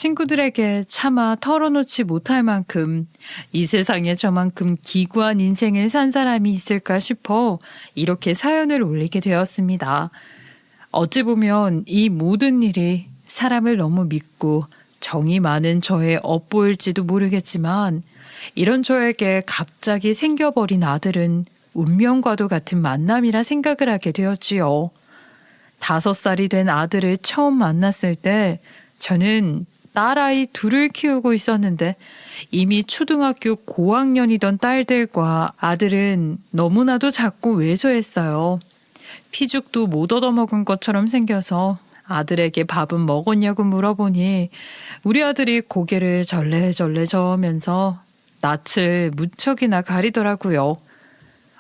친구들에게 차마 털어놓지 못할 만큼 이 세상에 저만큼 기구한 인생을 산 사람이 있을까 싶어 이렇게 사연을 올리게 되었습니다. 어찌 보면 이 모든 일이 사람을 너무 믿고 정이 많은 저의 업보일지도 모르겠지만 이런 저에게 갑자기 생겨버린 아들은 운명과도 같은 만남이라 생각을 하게 되었지요. 5살이 된 아들을 처음 만났을 때 저는 딸아이 둘을 키우고 있었는데 이미 초등학교 고학년이던 딸들과 아들은 너무나도 작고 왜소했어요. 피죽도 못 얻어먹은 것처럼 생겨서 아들에게 밥은 먹었냐고 물어보니 우리 아들이 고개를 절레절레 저으면서 낯을 무척이나 가리더라고요.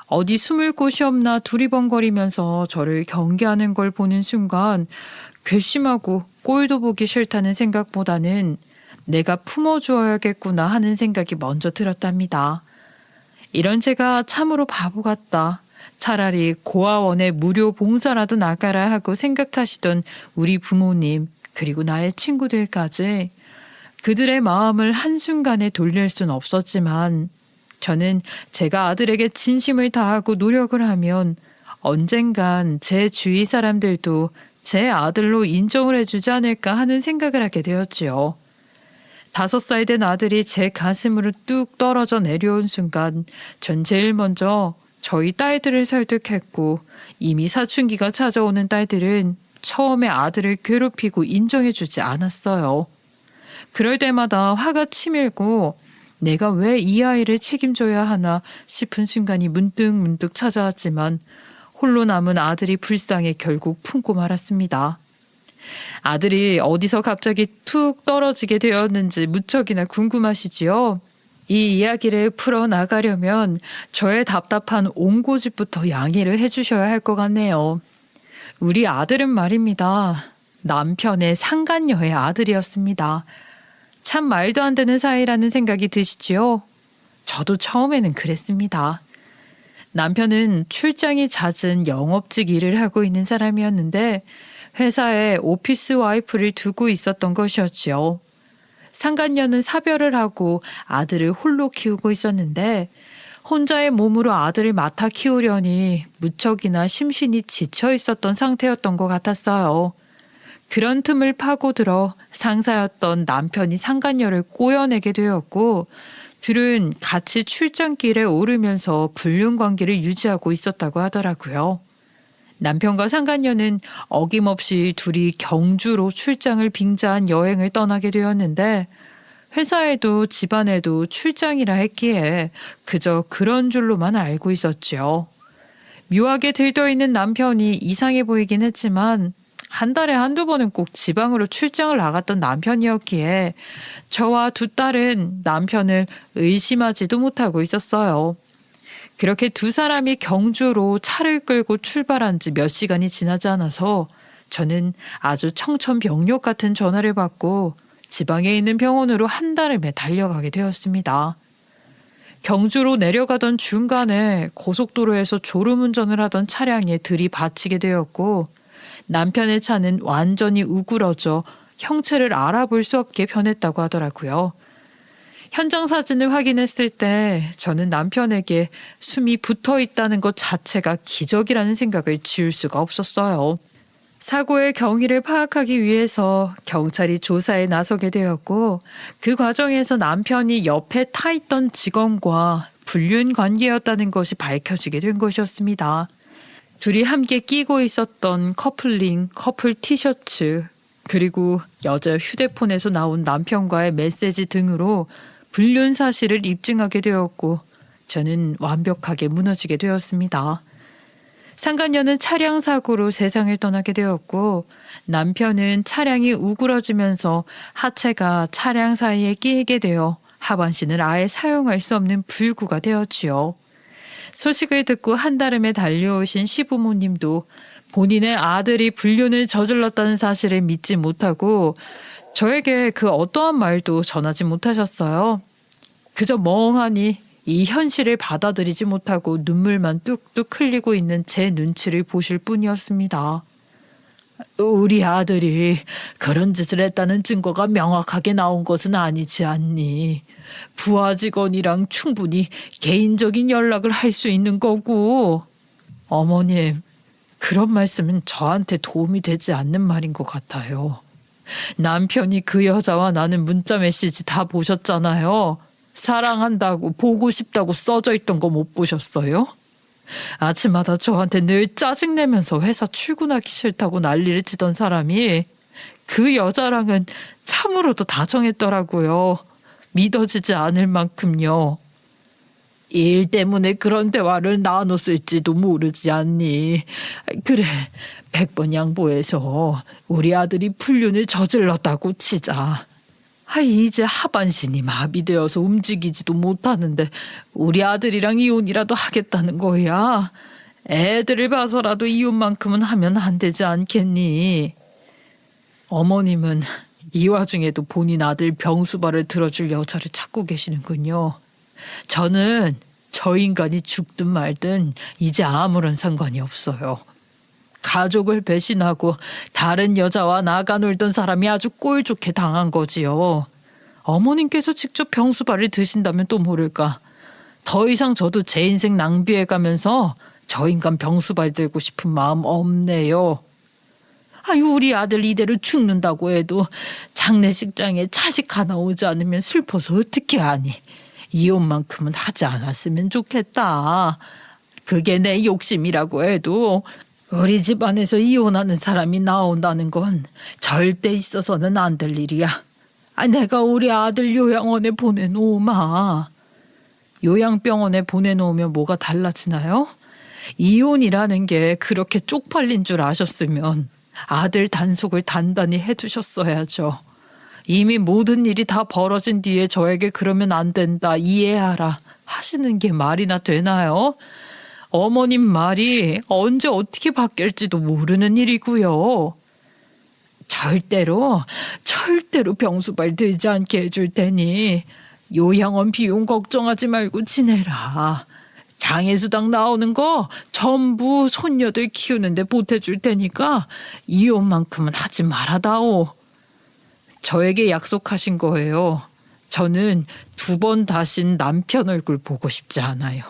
어디 숨을 곳이 없나 두리번거리면서 저를 경계하는 걸 보는 순간 괘씸하고 꼴도 보기 싫다는 생각보다는 내가 품어주어야겠구나 하는 생각이 먼저 들었답니다. 이런 제가 참으로 바보 같다. 차라리 고아원에 무료 봉사라도 나가라 하고 생각하시던 우리 부모님 그리고 나의 친구들까지 그들의 마음을 한순간에 돌릴 순 없었지만 저는 제가 아들에게 진심을 다하고 노력을 하면 언젠간 제 주위 사람들도 제 아들로 인정을 해주지 않을까 하는 생각을 하게 되었지요. 5살 된 아들이 제 가슴으로 뚝 떨어져 내려온 순간 전 제일 먼저 저희 딸들을 설득했고 이미 사춘기가 찾아오는 딸들은 처음에 아들을 괴롭히고 인정해주지 않았어요. 그럴 때마다 화가 치밀고 내가 왜 이 아이를 책임져야 하나 싶은 순간이 문득문득 찾아왔지만 홀로 남은 아들이 불쌍해 결국 품고 말았습니다. 아들이 어디서 갑자기 툭 떨어지게 되었는지 무척이나 궁금하시지요? 이 이야기를 풀어나가려면 저의 답답한 옹고집부터 양해를 해주셔야 할 것 같네요. 우리 아들은 말입니다. 남편의 상간녀의 아들이었습니다. 참 말도 안 되는 사이라는 생각이 드시지요? 저도 처음에는 그랬습니다. 남편은 출장이 잦은 영업직 일을 하고 있는 사람이었는데 회사에 오피스 와이프를 두고 있었던 것이었지요. 상간녀는 사별을 하고 아들을 홀로 키우고 있었는데 혼자의 몸으로 아들을 맡아 키우려니 무척이나 심신이 지쳐 있었던 상태였던 것 같았어요. 그런 틈을 파고들어 상사였던 남편이 상간녀를 꼬여내게 되었고 둘은 같이 출장길에 오르면서 불륜 관계를 유지하고 있었다고 하더라고요. 남편과 상간녀는 어김없이 둘이 경주로 출장을 빙자한 여행을 떠나게 되었는데 회사에도 집안에도 출장이라 했기에 그저 그런 줄로만 알고 있었지요. 묘하게 들떠있는 남편이 이상해 보이긴 했지만 한 달에 한두 번은 꼭 지방으로 출장을 나갔던 남편이었기에 저와 두 딸은 남편을 의심하지도 못하고 있었어요. 그렇게 두 사람이 경주로 차를 끌고 출발한 지 몇 시간이 지나지 않아서 저는 아주 청천벽력 같은 전화를 받고 지방에 있는 병원으로 한 달음에 달려가게 되었습니다. 경주로 내려가던 중간에 고속도로에서 졸음운전을 하던 차량에 들이받치게 되었고 남편의 차는 완전히 우그러져 형체를 알아볼 수 없게 변했다고 하더라고요. 현장 사진을 확인했을 때 저는 남편에게 숨이 붙어 있다는 것 자체가 기적이라는 생각을 지울 수가 없었어요. 사고의 경위를 파악하기 위해서 경찰이 조사에 나서게 되었고 그 과정에서 남편이 옆에 타 있던 직원과 불륜 관계였다는 것이 밝혀지게 된 것이었습니다. 둘이 함께 끼고 있었던 커플링, 커플 티셔츠, 그리고 여자 휴대폰에서 나온 남편과의 메시지 등으로 불륜 사실을 입증하게 되었고 저는 완벽하게 무너지게 되었습니다. 상간녀는 차량 사고로 세상을 떠나게 되었고 남편은 차량이 우그러지면서 하체가 차량 사이에 끼게 되어 하반신을 아예 사용할 수 없는 불구가 되었지요. 소식을 듣고 한달음에 달려오신 시부모님도 본인의 아들이 불륜을 저질렀다는 사실을 믿지 못하고 저에게 그 어떠한 말도 전하지 못하셨어요. 그저 멍하니 이 현실을 받아들이지 못하고 눈물만 뚝뚝 흘리고 있는 제 눈치를 보실 뿐이었습니다. 우리 아들이 그런 짓을 했다는 증거가 명확하게 나온 것은 아니지 않니? 부하 직원이랑 충분히 개인적인 연락을 할 수 있는 거고. 어머님, 그런 말씀은 저한테 도움이 되지 않는 말인 것 같아요. 남편이 그 여자와 나는 문자 메시지 다 보셨잖아요. 사랑한다고 보고 싶다고 써져 있던 거 못 보셨어요? 아침마다 저한테 늘 짜증내면서 회사 출근하기 싫다고 난리를 치던 사람이 그 여자랑은 참으로도 다정했더라고요. 믿어지지 않을 만큼요. 일 때문에 그런 대화를 나눴을지도 모르지 않니. 그래, 100번 양보해서 우리 아들이 불륜을 저질렀다고 치자. 이제 하반신이 마비되어서 움직이지도 못하는데 우리 아들이랑 이혼이라도 하겠다는 거야. 애들을 봐서라도 이혼만큼은 하면 안 되지 않겠니? 어머님은 이 와중에도 본인 아들 병수발을 들어줄 여자를 찾고 계시는군요. 저는 저 인간이 죽든 말든 이제 아무런 상관이 없어요. 가족을 배신하고 다른 여자와 나가 놀던 사람이 아주 꼴 좋게 당한 거지요. 어머님께서 직접 병수발을 드신다면 또 모를까. 더 이상 저도 제 인생 낭비해가면서 저 인간 병수발 들고 싶은 마음 없네요. 우리 아들 이대로 죽는다고 해도 장례식장에 차식 하나 오지 않으면 슬퍼서 어떻게 하니. 이혼만큼은 하지 않았으면 좋겠다. 그게 내 욕심이라고 해도 우리 집안에서 이혼하는 사람이 나온다는 건 절대 있어서는 안 될 일이야. 내가 우리 아들 요양원에 보내놓으마. 요양병원에 보내놓으면 뭐가 달라지나요? 이혼이라는 게 그렇게 쪽팔린 줄 아셨으면 아들 단속을 단단히 해두셨어야죠. 이미 모든 일이 다 벌어진 뒤에 저에게 그러면 안 된다, 이해하라 하시는 게 말이나 되나요? 어머님 말이 언제 어떻게 바뀔지도 모르는 일이고요. 절대로 병수발 들지 않게 해줄 테니 요양원 비용 걱정하지 말고 지내라. 장애수당 나오는 거 전부 손녀들 키우는데 보태줄 테니까 이혼만큼은 하지 말아다오. 저에게 약속하신 거예요. 저는 2번 다신 남편 얼굴 보고 싶지 않아요.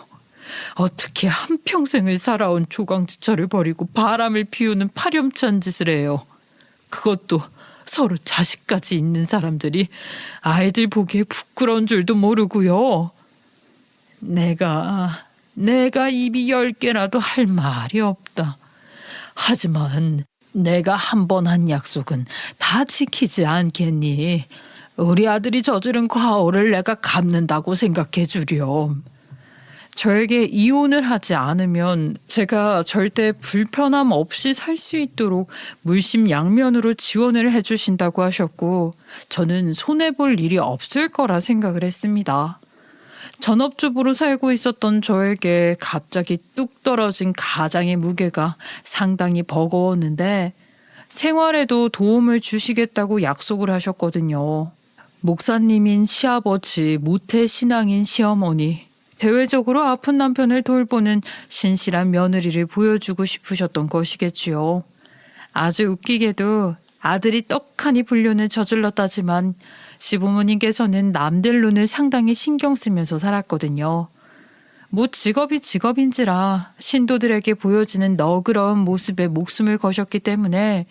어떻게 한평생을 살아온 조강지처를 버리고 바람을 피우는 파렴치한 짓을 해요. 그것도 서로 자식까지 있는 사람들이 아이들 보기에 부끄러운 줄도 모르고요. 내가 입이 10개라도 할 말이 없다. 하지만 내가 한 번 한 약속은 다 지키지 않겠니? 우리 아들이 저지른 과오를 내가 갚는다고 생각해 주렴. 저에게 이혼을 하지 않으면 제가 절대 불편함 없이 살 수 있도록 물심양면으로 지원을 해주신다고 하셨고 저는 손해볼 일이 없을 거라 생각을 했습니다. 전업주부로 살고 있었던 저에게 갑자기 뚝 떨어진 가장의 무게가 상당히 버거웠는데 생활에도 도움을 주시겠다고 약속을 하셨거든요. 목사님인 시아버지, 모태신앙인 시어머니, 대외적으로 아픈 남편을 돌보는 신실한 며느리를 보여주고 싶으셨던 것이겠지요. 아주 웃기게도 아들이 떡하니 불륜을 저질렀다지만 시부모님께서는 남들 눈을 상당히 신경 쓰면서 살았거든요. 직업이 직업인지라 신도들에게 보여지는 너그러운 모습에 목숨을 거셨기 때문에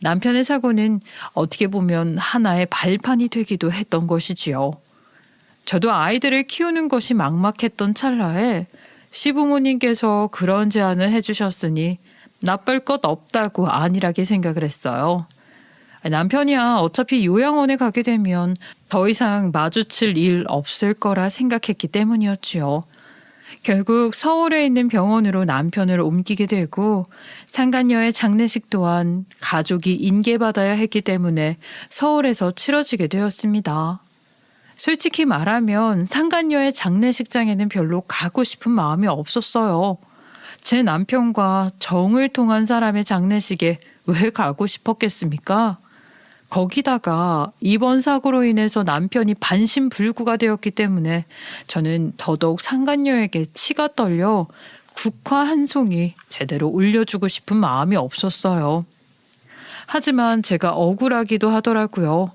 남편의 사고는 어떻게 보면 하나의 발판이 되기도 했던 것이지요. 저도 아이들을 키우는 것이 막막했던 찰나에 시부모님께서 그런 제안을 해주셨으니 나쁠 것 없다고 안일하게 생각을 했어요. 남편이야 어차피 요양원에 가게 되면 더 이상 마주칠 일 없을 거라 생각했기 때문이었지요. 결국 서울에 있는 병원으로 남편을 옮기게 되고 상간녀의 장례식 또한 가족이 인계받아야 했기 때문에 서울에서 치러지게 되었습니다. 솔직히 말하면 상간녀의 장례식장에는 별로 가고 싶은 마음이 없었어요. 제 남편과 정을 통한 사람의 장례식에 왜 가고 싶었겠습니까? 거기다가 이번 사고로 인해서 남편이 반신불구가 되었기 때문에 저는 더더욱 상간녀에게 치가 떨려 국화 한 송이 제대로 올려주고 싶은 마음이 없었어요. 하지만 제가 억울하기도 하더라고요.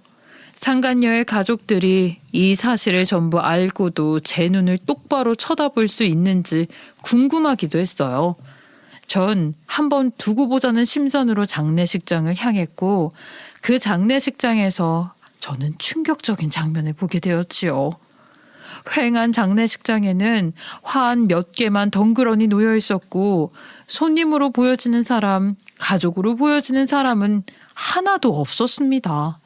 상간녀의 가족들이 이 사실을 전부 알고도 제 눈을 똑바로 쳐다볼 수 있는지 궁금하기도 했어요. 전 한번 두고 보자는 심산으로 장례식장을 향했고 그 장례식장에서 저는 충격적인 장면을 보게 되었지요. 휑한 장례식장에는 화환 몇 개만 덩그러니 놓여 있었고 손님으로 보여지는 사람, 가족으로 보여지는 사람은 하나도 없었습니다.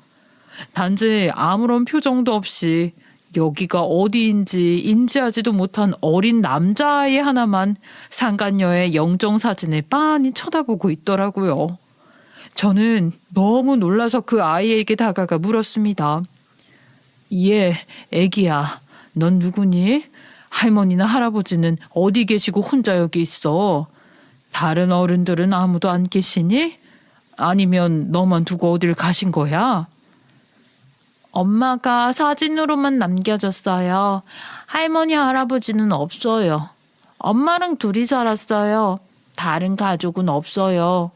단지 아무런 표정도 없이 여기가 어디인지 인지하지도 못한 어린 남자아이 하나만 상간녀의 영정사진을 빤히 쳐다보고 있더라고요. 저는 너무 놀라서 그 아이에게 다가가 물었습니다. 예, 애기야. 넌 누구니? 할머니나 할아버지는 어디 계시고 혼자 여기 있어? 다른 어른들은 아무도 안 계시니? 아니면 너만 두고 어딜 가신 거야? 엄마가 사진으로만 남겨줬어요. 할머니, 할아버지는 없어요. 엄마랑 둘이 살았어요. 다른 가족은 없어요.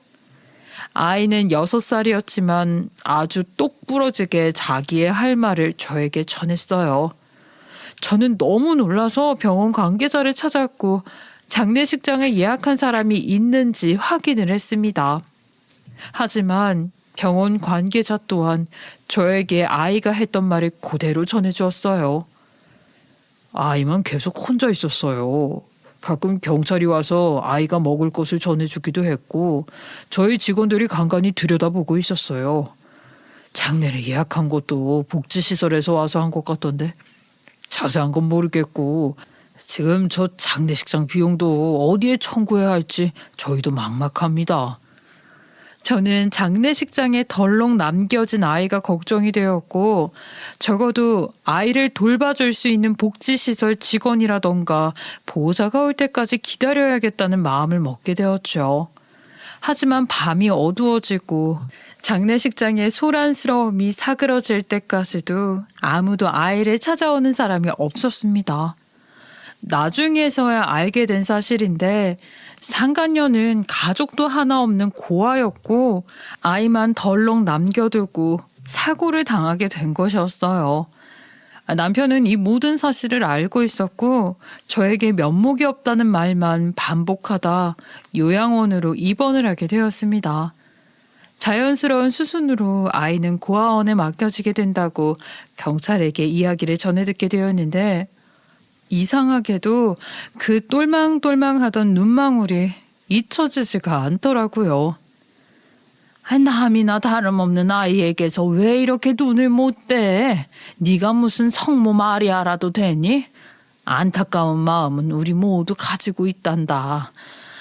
아이는 6살이었지만 아주 똑부러지게 자기의 할 말을 저에게 전했어요. 저는 너무 놀라서 병원 관계자를 찾았고 장례식장을 예약한 사람이 있는지 확인을 했습니다. 하지만 병원 관계자 또한 저에게 아이가 했던 말을 그대로 전해주었어요. 아이만 계속 혼자 있었어요. 가끔 경찰이 와서 아이가 먹을 것을 전해주기도 했고 저희 직원들이 간간히 들여다보고 있었어요. 장례를 예약한 것도 복지시설에서 와서 한 것 같던데 자세한 건 모르겠고 지금 저 장례식장 비용도 어디에 청구해야 할지 저희도 막막합니다. 저는 장례식장에 덜렁 남겨진 아이가 걱정이 되었고 적어도 아이를 돌봐줄 수 있는 복지시설 직원이라던가 보호자가 올 때까지 기다려야겠다는 마음을 먹게 되었죠. 하지만 밤이 어두워지고 장례식장의 소란스러움이 사그러질 때까지도 아무도 아이를 찾아오는 사람이 없었습니다. 나중에서야 알게 된 사실인데 상간녀는 가족도 하나 없는 고아였고 아이만 덜렁 남겨두고 사고를 당하게 된 것이었어요. 남편은 이 모든 사실을 알고 있었고 저에게 면목이 없다는 말만 반복하다 요양원으로 입원을 하게 되었습니다. 자연스러운 수순으로 아이는 고아원에 맡겨지게 된다고 경찰에게 이야기를 전해 듣게 되었는데 이상하게도 그 똘망똘망하던 눈망울이 잊혀지지가 않더라고요. 남이나 다름없는 아이에게서 왜 이렇게 눈을 못 떼? 네가 무슨 성모 마리아라도 되니? 안타까운 마음은 우리 모두 가지고 있단다.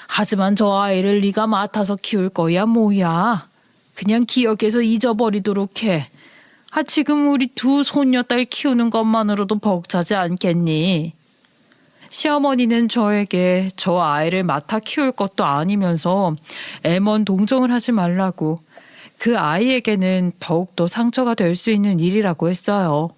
하지만 저 아이를 네가 맡아서 키울 거야 뭐야? 그냥 기억에서 잊어버리도록 해. 지금 우리 두 손녀딸 키우는 것만으로도 벅차지 않겠니? 시어머니는 저에게 저 아이를 맡아 키울 것도 아니면서 애먼 동정을 하지 말라고 그 아이에게는 더욱더 상처가 될 수 있는 일이라고 했어요.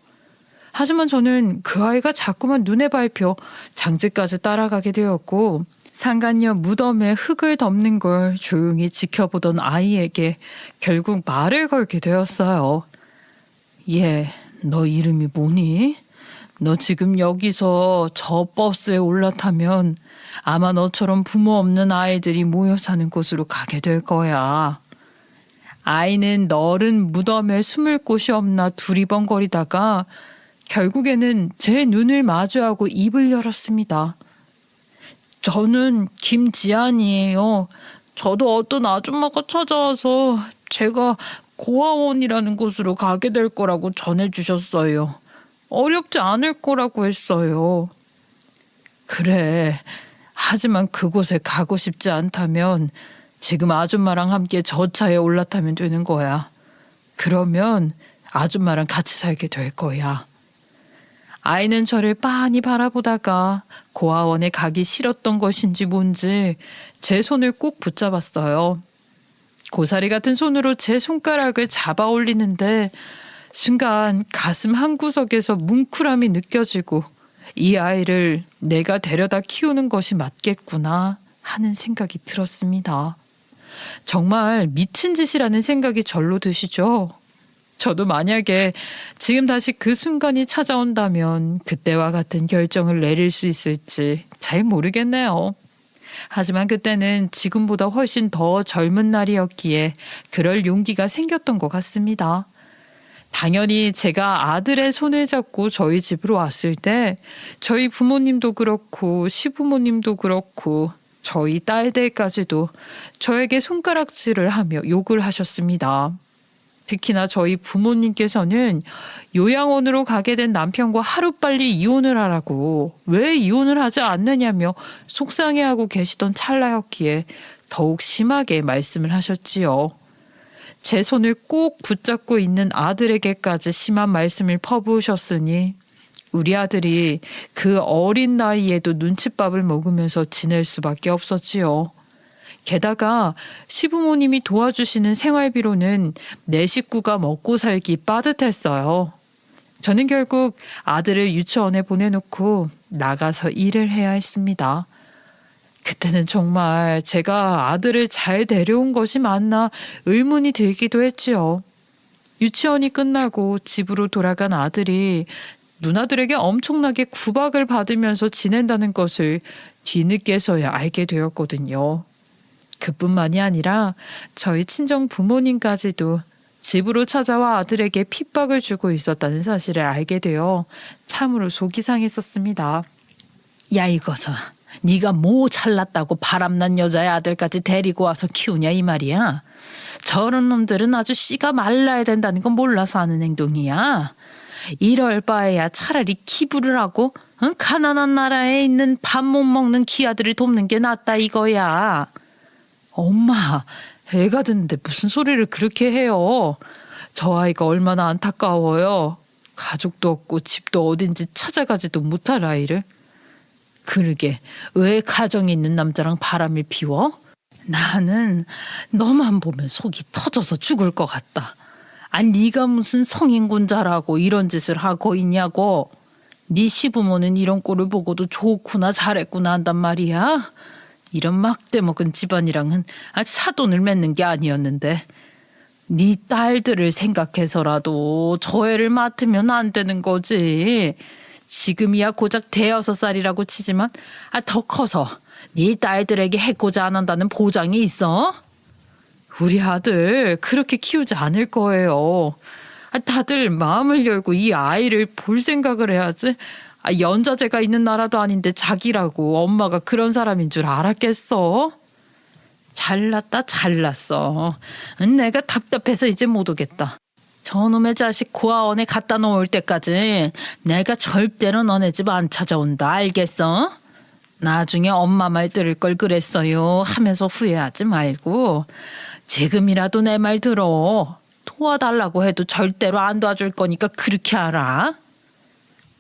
하지만 저는 그 아이가 자꾸만 눈에 밟혀 장지까지 따라가게 되었고 상간녀 무덤에 흙을 덮는 걸 조용히 지켜보던 아이에게 결국 말을 걸게 되었어요. 얘, 너 이름이 뭐니? 너 지금 여기서 저 버스에 올라타면 아마 너처럼 부모 없는 아이들이 모여 사는 곳으로 가게 될 거야. 아이는 너른 무덤에 숨을 곳이 없나 두리번거리다가 결국에는 제 눈을 마주하고 입을 열었습니다. 저는 김지안이에요. 저도 어떤 아줌마가 찾아와서 제가 고아원이라는 곳으로 가게 될 거라고 전해주셨어요. 어렵지 않을 거라고 했어요. 그래. 하지만 그곳에 가고 싶지 않다면 지금 아줌마랑 함께 저 차에 올라타면 되는 거야. 그러면 아줌마랑 같이 살게 될 거야. 아이는 저를 빤히 바라보다가 고아원에 가기 싫었던 것인지 뭔지 제 손을 꼭 붙잡았어요. 고사리 같은 손으로 제 손가락을 잡아 올리는데 순간 가슴 한구석에서 뭉클함이 느껴지고 이 아이를 내가 데려다 키우는 것이 맞겠구나 하는 생각이 들었습니다. 정말 미친 짓이라는 생각이 절로 드시죠. 저도 만약에 지금 다시 그 순간이 찾아온다면 그때와 같은 결정을 내릴 수 있을지 잘 모르겠네요. 하지만 그때는 지금보다 훨씬 더 젊은 날이었기에 그럴 용기가 생겼던 것 같습니다. 당연히 제가 아들의 손을 잡고 저희 집으로 왔을 때 저희 부모님도 그렇고 시부모님도 그렇고 저희 딸들까지도 저에게 손가락질을 하며 욕을 하셨습니다. 특히나 저희 부모님께서는 요양원으로 가게 된 남편과 하루빨리 이혼을 하라고 왜 이혼을 하지 않느냐며 속상해하고 계시던 찰나였기에 더욱 심하게 말씀을 하셨지요. 제 손을 꼭 붙잡고 있는 아들에게까지 심한 말씀을 퍼부으셨으니 우리 아들이 그 어린 나이에도 눈칫밥을 먹으면서 지낼 수밖에 없었지요. 게다가 시부모님이 도와주시는 생활비로는 내 식구가 먹고 살기 빠듯했어요. 저는 결국 아들을 유치원에 보내놓고 나가서 일을 해야 했습니다. 그때는 정말 제가 아들을 잘 데려온 것이 맞나 의문이 들기도 했지요. 유치원이 끝나고 집으로 돌아간 아들이 누나들에게 엄청나게 구박을 받으면서 지낸다는 것을 뒤늦게서야 알게 되었거든요. 그뿐만이 아니라 저희 친정 부모님까지도 집으로 찾아와 아들에게 핍박을 주고 있었다는 사실을 알게 되어 참으로 속이 상했었습니다. 야 이거서 네가 뭐 잘났다고 바람난 여자의 아들까지 데리고 와서 키우냐 이 말이야. 저런 놈들은 아주 씨가 말라야 된다는 건 몰라서 하는 행동이야. 이럴 바에야 차라리 기부를 하고 가난한 나라에 있는 밥 못 먹는 기아들을 돕는 게 낫다 이거야. 엄마, 애가 듣는데 무슨 소리를 그렇게 해요. 저 아이가 얼마나 안타까워요. 가족도 없고 집도 어딘지 찾아가지도 못할 아이를. 그러게 왜 가정 있는 남자랑 바람을 피워? 나는 너만 보면 속이 터져서 죽을 것 같다. 아니 네가 무슨 성인군자라고 이런 짓을 하고 있냐고. 네 시부모는 이런 꼴을 보고도 좋구나 잘했구나 한단 말이야. 이런 막대 먹은 집안이랑은 사돈을 맺는 게 아니었는데 네 딸들을 생각해서라도 저 애를 맡으면 안 되는 거지. 지금이야 고작 5살이라고 치지만 더 커서 네 딸들에게 해코지 안 한다는 보장이 있어? 우리 아들 그렇게 키우지 않을 거예요. 다들 마음을 열고 이 아이를 볼 생각을 해야지. 연자제가 있는 나라도 아닌데 자기라고 엄마가 그런 사람인 줄 알았겠어? 잘났다 잘났어. 내가 답답해서 이제 못 오겠다. 저놈의 자식 고아원에 갖다 놓을 때까지 내가 절대로 너네 집 안 찾아온다 알겠어? 나중에 엄마 말 들을 걸 그랬어요 하면서 후회하지 말고 지금이라도 내 말 들어. 도와달라고 해도 절대로 안 도와줄 거니까 그렇게 알아.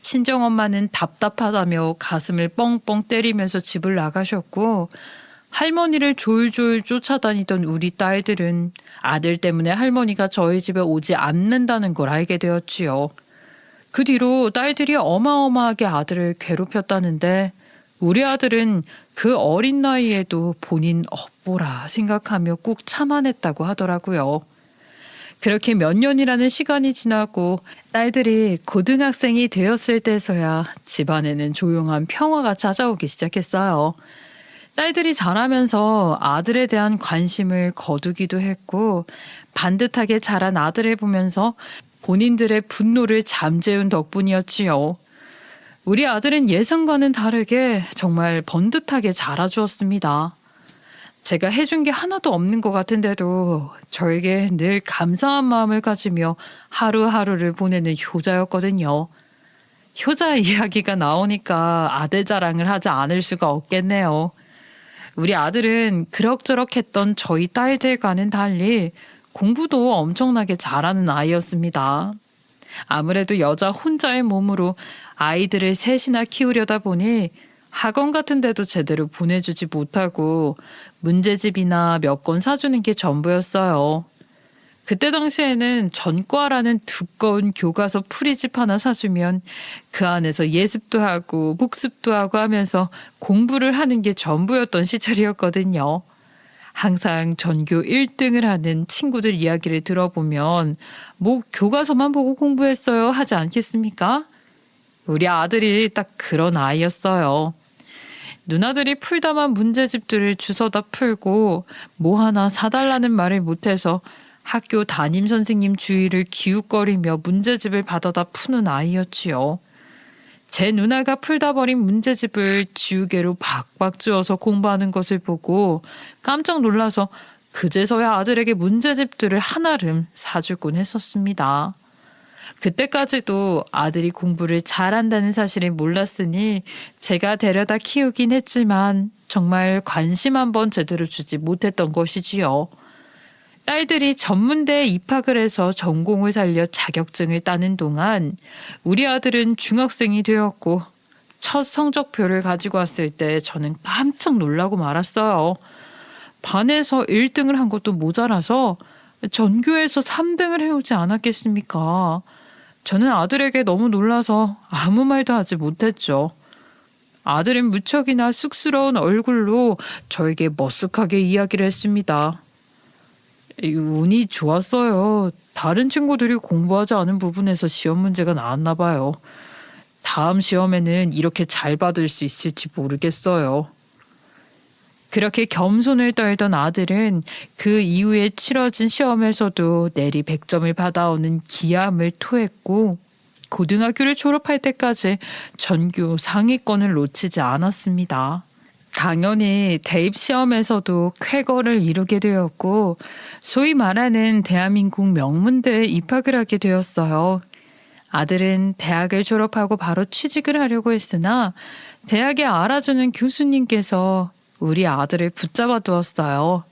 친정엄마는 답답하다며 가슴을 뻥뻥 때리면서 집을 나가셨고 할머니를 졸졸 쫓아다니던 우리 딸들은 아들 때문에 할머니가 저희 집에 오지 않는다는 걸 알게 되었지요. 그 뒤로 딸들이 어마어마하게 아들을 괴롭혔다는데 우리 아들은 그 어린 나이에도 본인 업보라 생각하며 꾹 참아냈다고 하더라고요. 그렇게 몇 년이라는 시간이 지나고 딸들이 고등학생이 되었을 때서야 집안에는 조용한 평화가 찾아오기 시작했어요. 딸들이 자라면서 아들에 대한 관심을 거두기도 했고 반듯하게 자란 아들을 보면서 본인들의 분노를 잠재운 덕분이었지요. 우리 아들은 예상과는 다르게 정말 번듯하게 자라주었습니다. 제가 해준 게 하나도 없는 것 같은데도 저에게 늘 감사한 마음을 가지며 하루하루를 보내는 효자였거든요. 효자 이야기가 나오니까 아들 자랑을 하지 않을 수가 없겠네요. 우리 아들은 그럭저럭 했던 저희 딸들과는 달리 공부도 엄청나게 잘하는 아이였습니다. 아무래도 여자 혼자의 몸으로 아이들을 셋이나 키우려다 보니 학원 같은 데도 제대로 보내주지 못하고 문제집이나 몇 권 사주는 게 전부였어요. 그때 당시에는 전과라는 두꺼운 교과서 풀이집 하나 사주면 그 안에서 예습도 하고 복습도 하고 하면서 공부를 하는 게 전부였던 시절이었거든요. 항상 전교 1등을 하는 친구들 이야기를 들어보면 뭐 교과서만 보고 공부했어요 하지 않겠습니까? 우리 아들이 딱 그런 아이였어요. 누나들이 풀다만 문제집들을 주워다 풀고 뭐 하나 사달라는 말을 못해서 학교 담임 선생님 주위를 기웃거리며 문제집을 받아다 푸는 아이였지요. 제 누나가 풀다 버린 문제집을 지우개로 박박 쥐어서 공부하는 것을 보고 깜짝 놀라서 그제서야 아들에게 문제집들을 한아름 사주곤 했었습니다. 그때까지도 아들이 공부를 잘한다는 사실을 몰랐으니 제가 데려다 키우긴 했지만 정말 관심 한번 제대로 주지 못했던 것이지요. 딸들이 전문대에 입학을 해서 전공을 살려 자격증을 따는 동안 우리 아들은 중학생이 되었고 첫 성적표를 가지고 왔을 때 저는 깜짝 놀라고 말았어요. 반에서 1등을 한 것도 모자라서 전교에서 3등을 해오지 않았겠습니까? 저는 아들에게 너무 놀라서 아무 말도 하지 못했죠. 아들은 무척이나 쑥스러운 얼굴로 저에게 머쓱하게 이야기를 했습니다. 운이 좋았어요. 다른 친구들이 공부하지 않은 부분에서 시험 문제가 나왔나 봐요. 다음 시험에는 이렇게 잘 받을 수 있을지 모르겠어요. 그렇게 겸손을 떨던 아들은 그 이후에 치러진 시험에서도 내리 100점을 받아오는 기함을 토했고 고등학교를 졸업할 때까지 전교 상위권을 놓치지 않았습니다. 당연히 대입시험에서도 쾌거를 이루게 되었고 소위 말하는 대한민국 명문대에 입학을 하게 되었어요. 아들은 대학을 졸업하고 바로 취직을 하려고 했으나 대학에 알아주는 교수님께서 우리 아들을 붙잡아 두었어요.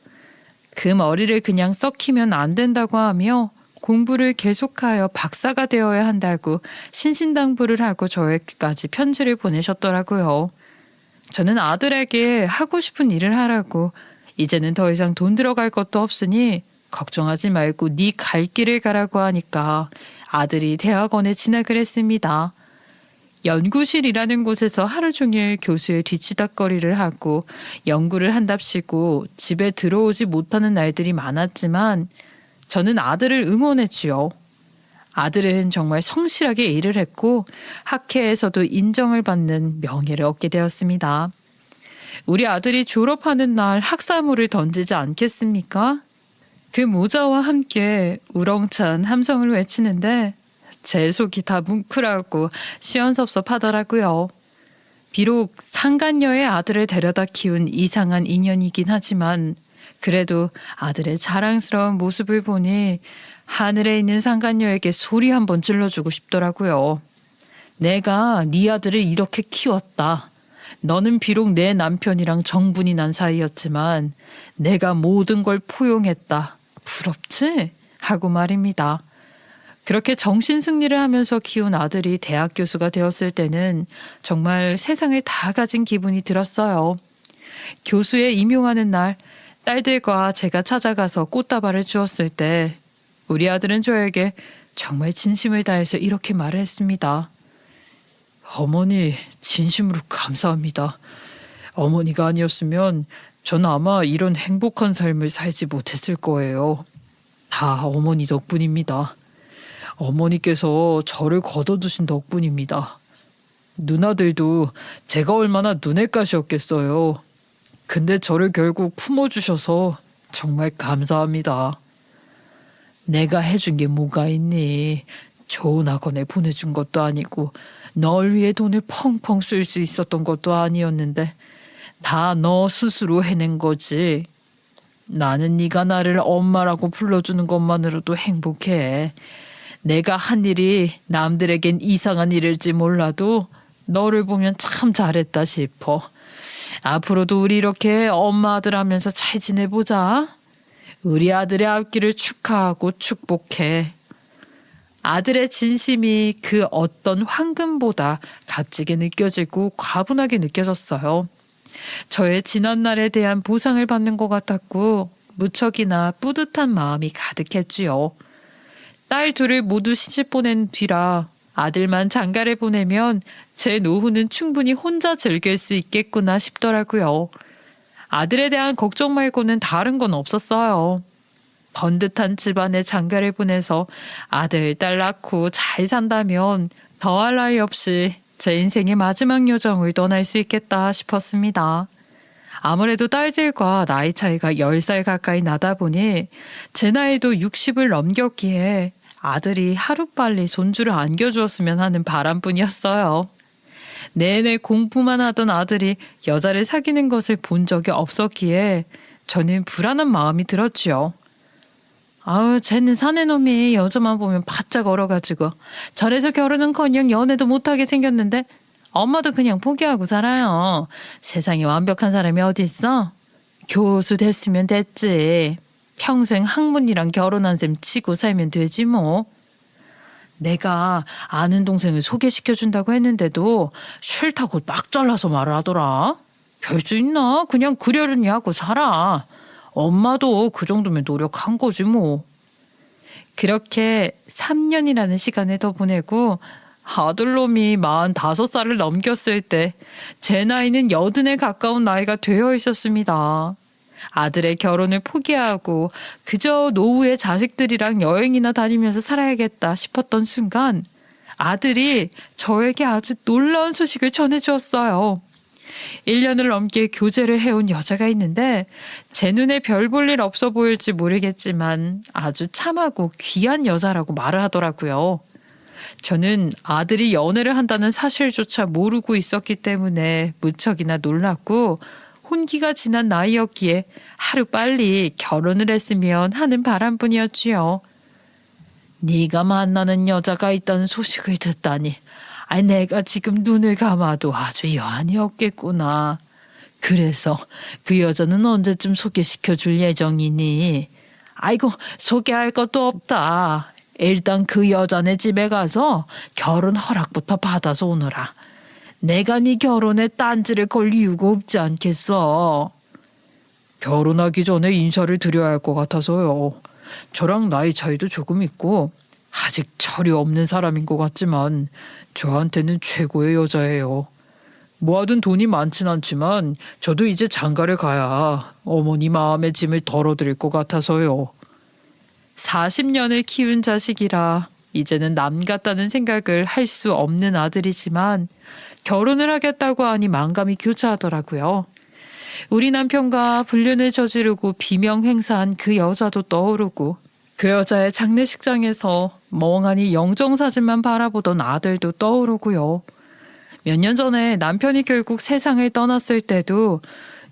그 머리를 그냥 썩히면 안 된다고 하며 공부를 계속하여 박사가 되어야 한다고 신신당부를 하고 저에게까지 편지를 보내셨더라고요. 저는 아들에게 하고 싶은 일을 하라고 이제는 더 이상 돈 들어갈 것도 없으니 걱정하지 말고 네 갈 길을 가라고 하니까 아들이 대학원에 진학을 했습니다. 연구실이라는 곳에서 하루 종일 교수의 뒤치다꺼리를 하고 연구를 한답시고 집에 들어오지 못하는 날들이 많았지만 저는 아들을 응원했지요. 아들은 정말 성실하게 일을 했고 학회에서도 인정을 받는 명예를 얻게 되었습니다. 우리 아들이 졸업하는 날 학사모를 던지지 않겠습니까? 그 모자와 함께 우렁찬 함성을 외치는데 제 속이 다 뭉클하고 시원섭섭하더라고요. 비록 상간녀의 아들을 데려다 키운 이상한 인연이긴 하지만 그래도 아들의 자랑스러운 모습을 보니 하늘에 있는 상간녀에게 소리 한번 질러주고 싶더라고요. 내가 네 아들을 이렇게 키웠다. 너는 비록 내 남편이랑 정분이 난 사이였지만 내가 모든 걸 포용했다. 부럽지? 하고 말입니다. 그렇게 정신승리를 하면서 키운 아들이 대학 교수가 되었을 때는 정말 세상을 다 가진 기분이 들었어요. 교수에 임용하는 날 딸들과 제가 찾아가서 꽃다발을 주었을 때 우리 아들은 저에게 정말 진심을 다해서 이렇게 말을 했습니다. 어머니, 진심으로 감사합니다. 어머니가 아니었으면 전 아마 이런 행복한 삶을 살지 못했을 거예요. 다 어머니 덕분입니다. 어머니께서 저를 거둬두신 덕분입니다. 누나들도 제가 얼마나 눈엣가시였겠어요. 근데 저를 결국 품어주셔서 정말 감사합니다. 내가 해준 게 뭐가 있니? 좋은 학원에 보내준 것도 아니고 널 위해 돈을 펑펑 쓸 수 있었던 것도 아니었는데 다 너 스스로 해낸 거지. 나는 네가 나를 엄마라고 불러주는 것만으로도 행복해. 내가 한 일이 남들에겐 이상한 일일지 몰라도 너를 보면 참 잘했다 싶어. 앞으로도 우리 이렇게 엄마 아들 하면서 잘 지내보자. 우리 아들의 앞길을 축하하고 축복해. 아들의 진심이 그 어떤 황금보다 값지게 느껴지고 과분하게 느껴졌어요. 저의 지난날에 대한 보상을 받는 것 같았고 무척이나 뿌듯한 마음이 가득했지요. 딸 둘을 모두 시집 보낸 뒤라 아들만 장가를 보내면 제 노후는 충분히 혼자 즐길 수 있겠구나 싶더라고요. 아들에 대한 걱정 말고는 다른 건 없었어요. 번듯한 집안에 장가를 보내서 아들, 딸 낳고 잘 산다면 더할 나위 없이 제 인생의 마지막 여정을 떠날 수 있겠다 싶었습니다. 아무래도 딸들과 나이 차이가 10살 가까이 나다 보니 제 나이도 60을 넘겼기에 아들이 하루빨리 손주를 안겨주었으면 하는 바람뿐이었어요. 내내 공부만 하던 아들이 여자를 사귀는 것을 본 적이 없었기에 저는 불안한 마음이 들었지요. 아우, 쟤는 사내 놈이 여자만 보면 바짝 얼어가지고 저래서 결혼은커녕 연애도 못하게 생겼는데 엄마도 그냥 포기하고 살아요. 세상에 완벽한 사람이 어디 있어? 교수 됐으면 됐지. 평생 학문이랑 결혼한 셈 치고 살면 되지 뭐. 내가 아는 동생을 소개시켜준다고 했는데도 싫다고 딱 잘라서 말을 하더라. 별 수 있나? 그냥 그러려니 하고 살아. 엄마도 그 정도면 노력한 거지 뭐. 그렇게 3년이라는 시간을 더 보내고 아들놈이 45살을 넘겼을 때 제 나이는 80에 가까운 나이가 되어 있었습니다. 아들의 결혼을 포기하고 그저 노후의 자식들이랑 여행이나 다니면서 살아야겠다 싶었던 순간 아들이 저에게 아주 놀라운 소식을 전해주었어요. 1년을 넘게 교제를 해온 여자가 있는데 제 눈에 별 볼 일 없어 보일지 모르겠지만 아주 참하고 귀한 여자라고 말을 하더라고요. 저는 아들이 연애를 한다는 사실조차 모르고 있었기 때문에 무척이나 놀랐고 혼기가 지난 나이였기에 하루빨리 결혼을 했으면 하는 바람뿐이었지요. 네가 만나는 여자가 있다는 소식을 듣다니 내가 지금 눈을 감아도 아주 여한이 없겠구나. 그래서 그 여자는 언제쯤 소개시켜 줄 예정이니? 아이고, 소개할 것도 없다. 일단 그 여자네 집에 가서 결혼 허락부터 받아서 오너라. 내가 네 결혼에 딴지를 걸 이유가 없지 않겠어. 결혼하기 전에 인사를 드려야 할 것 같아서요. 저랑 나이 차이도 조금 있고 아직 철이 없는 사람인 것 같지만 저한테는 최고의 여자예요. 모아둔 돈이 많진 않지만 저도 이제 장가를 가야 어머니 마음의 짐을 덜어드릴 것 같아서요. 40년을 키운 자식이라 이제는 남 같다는 생각을 할 수 없는 아들이지만 결혼을 하겠다고 하니 만감이 교차하더라고요. 우리 남편과 불륜을 저지르고 비명 행사한 그 여자도 떠오르고 그 여자의 장례식장에서 멍하니 영정사진만 바라보던 아들도 떠오르고요. 몇 년 전에 남편이 결국 세상을 떠났을 때도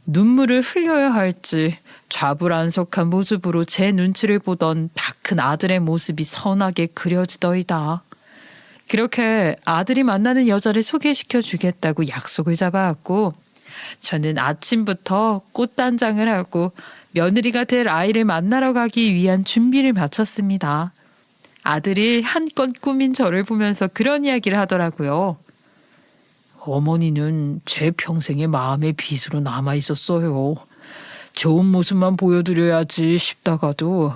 눈물을 흘려야 할지 좌불안석한 모습으로 제 눈치를 보던 다 큰 아들의 모습이 선하게 그려지더이다. 그렇게 아들이 만나는 여자를 소개시켜 주겠다고 약속을 잡아왔고 저는 아침부터 꽃단장을 하고 며느리가 될 아이를 만나러 가기 위한 준비를 마쳤습니다. 아들이 한껏 꾸민 저를 보면서 그런 이야기를 하더라고요. 어머니는 제 평생의 마음의 빚으로 남아 있었어요. 좋은 모습만 보여드려야지 싶다가도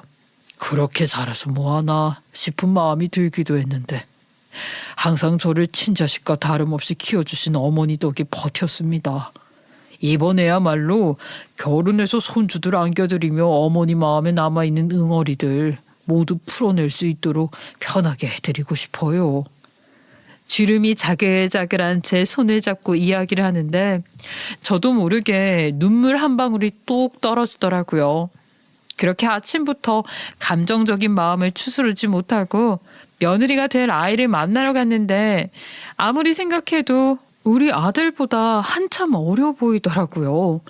그렇게 살아서 뭐하나 싶은 마음이 들기도 했는데 항상 저를 친자식과 다름없이 키워주신 어머니 덕에 버텼습니다. 이번에야말로 결혼해서 손주들 안겨드리며 어머니 마음에 남아있는 응어리들 모두 풀어낼 수 있도록 편하게 해드리고 싶어요. 주름이 자글자글한 제 손을 잡고 이야기를 하는데 저도 모르게 눈물 한 방울이 뚝 떨어지더라고요. 그렇게 아침부터 감정적인 마음을 추스르지 못하고 며느리가 될 아이를 만나러 갔는데 아무리 생각해도 우리 아들보다 한참 어려 보이더라고요.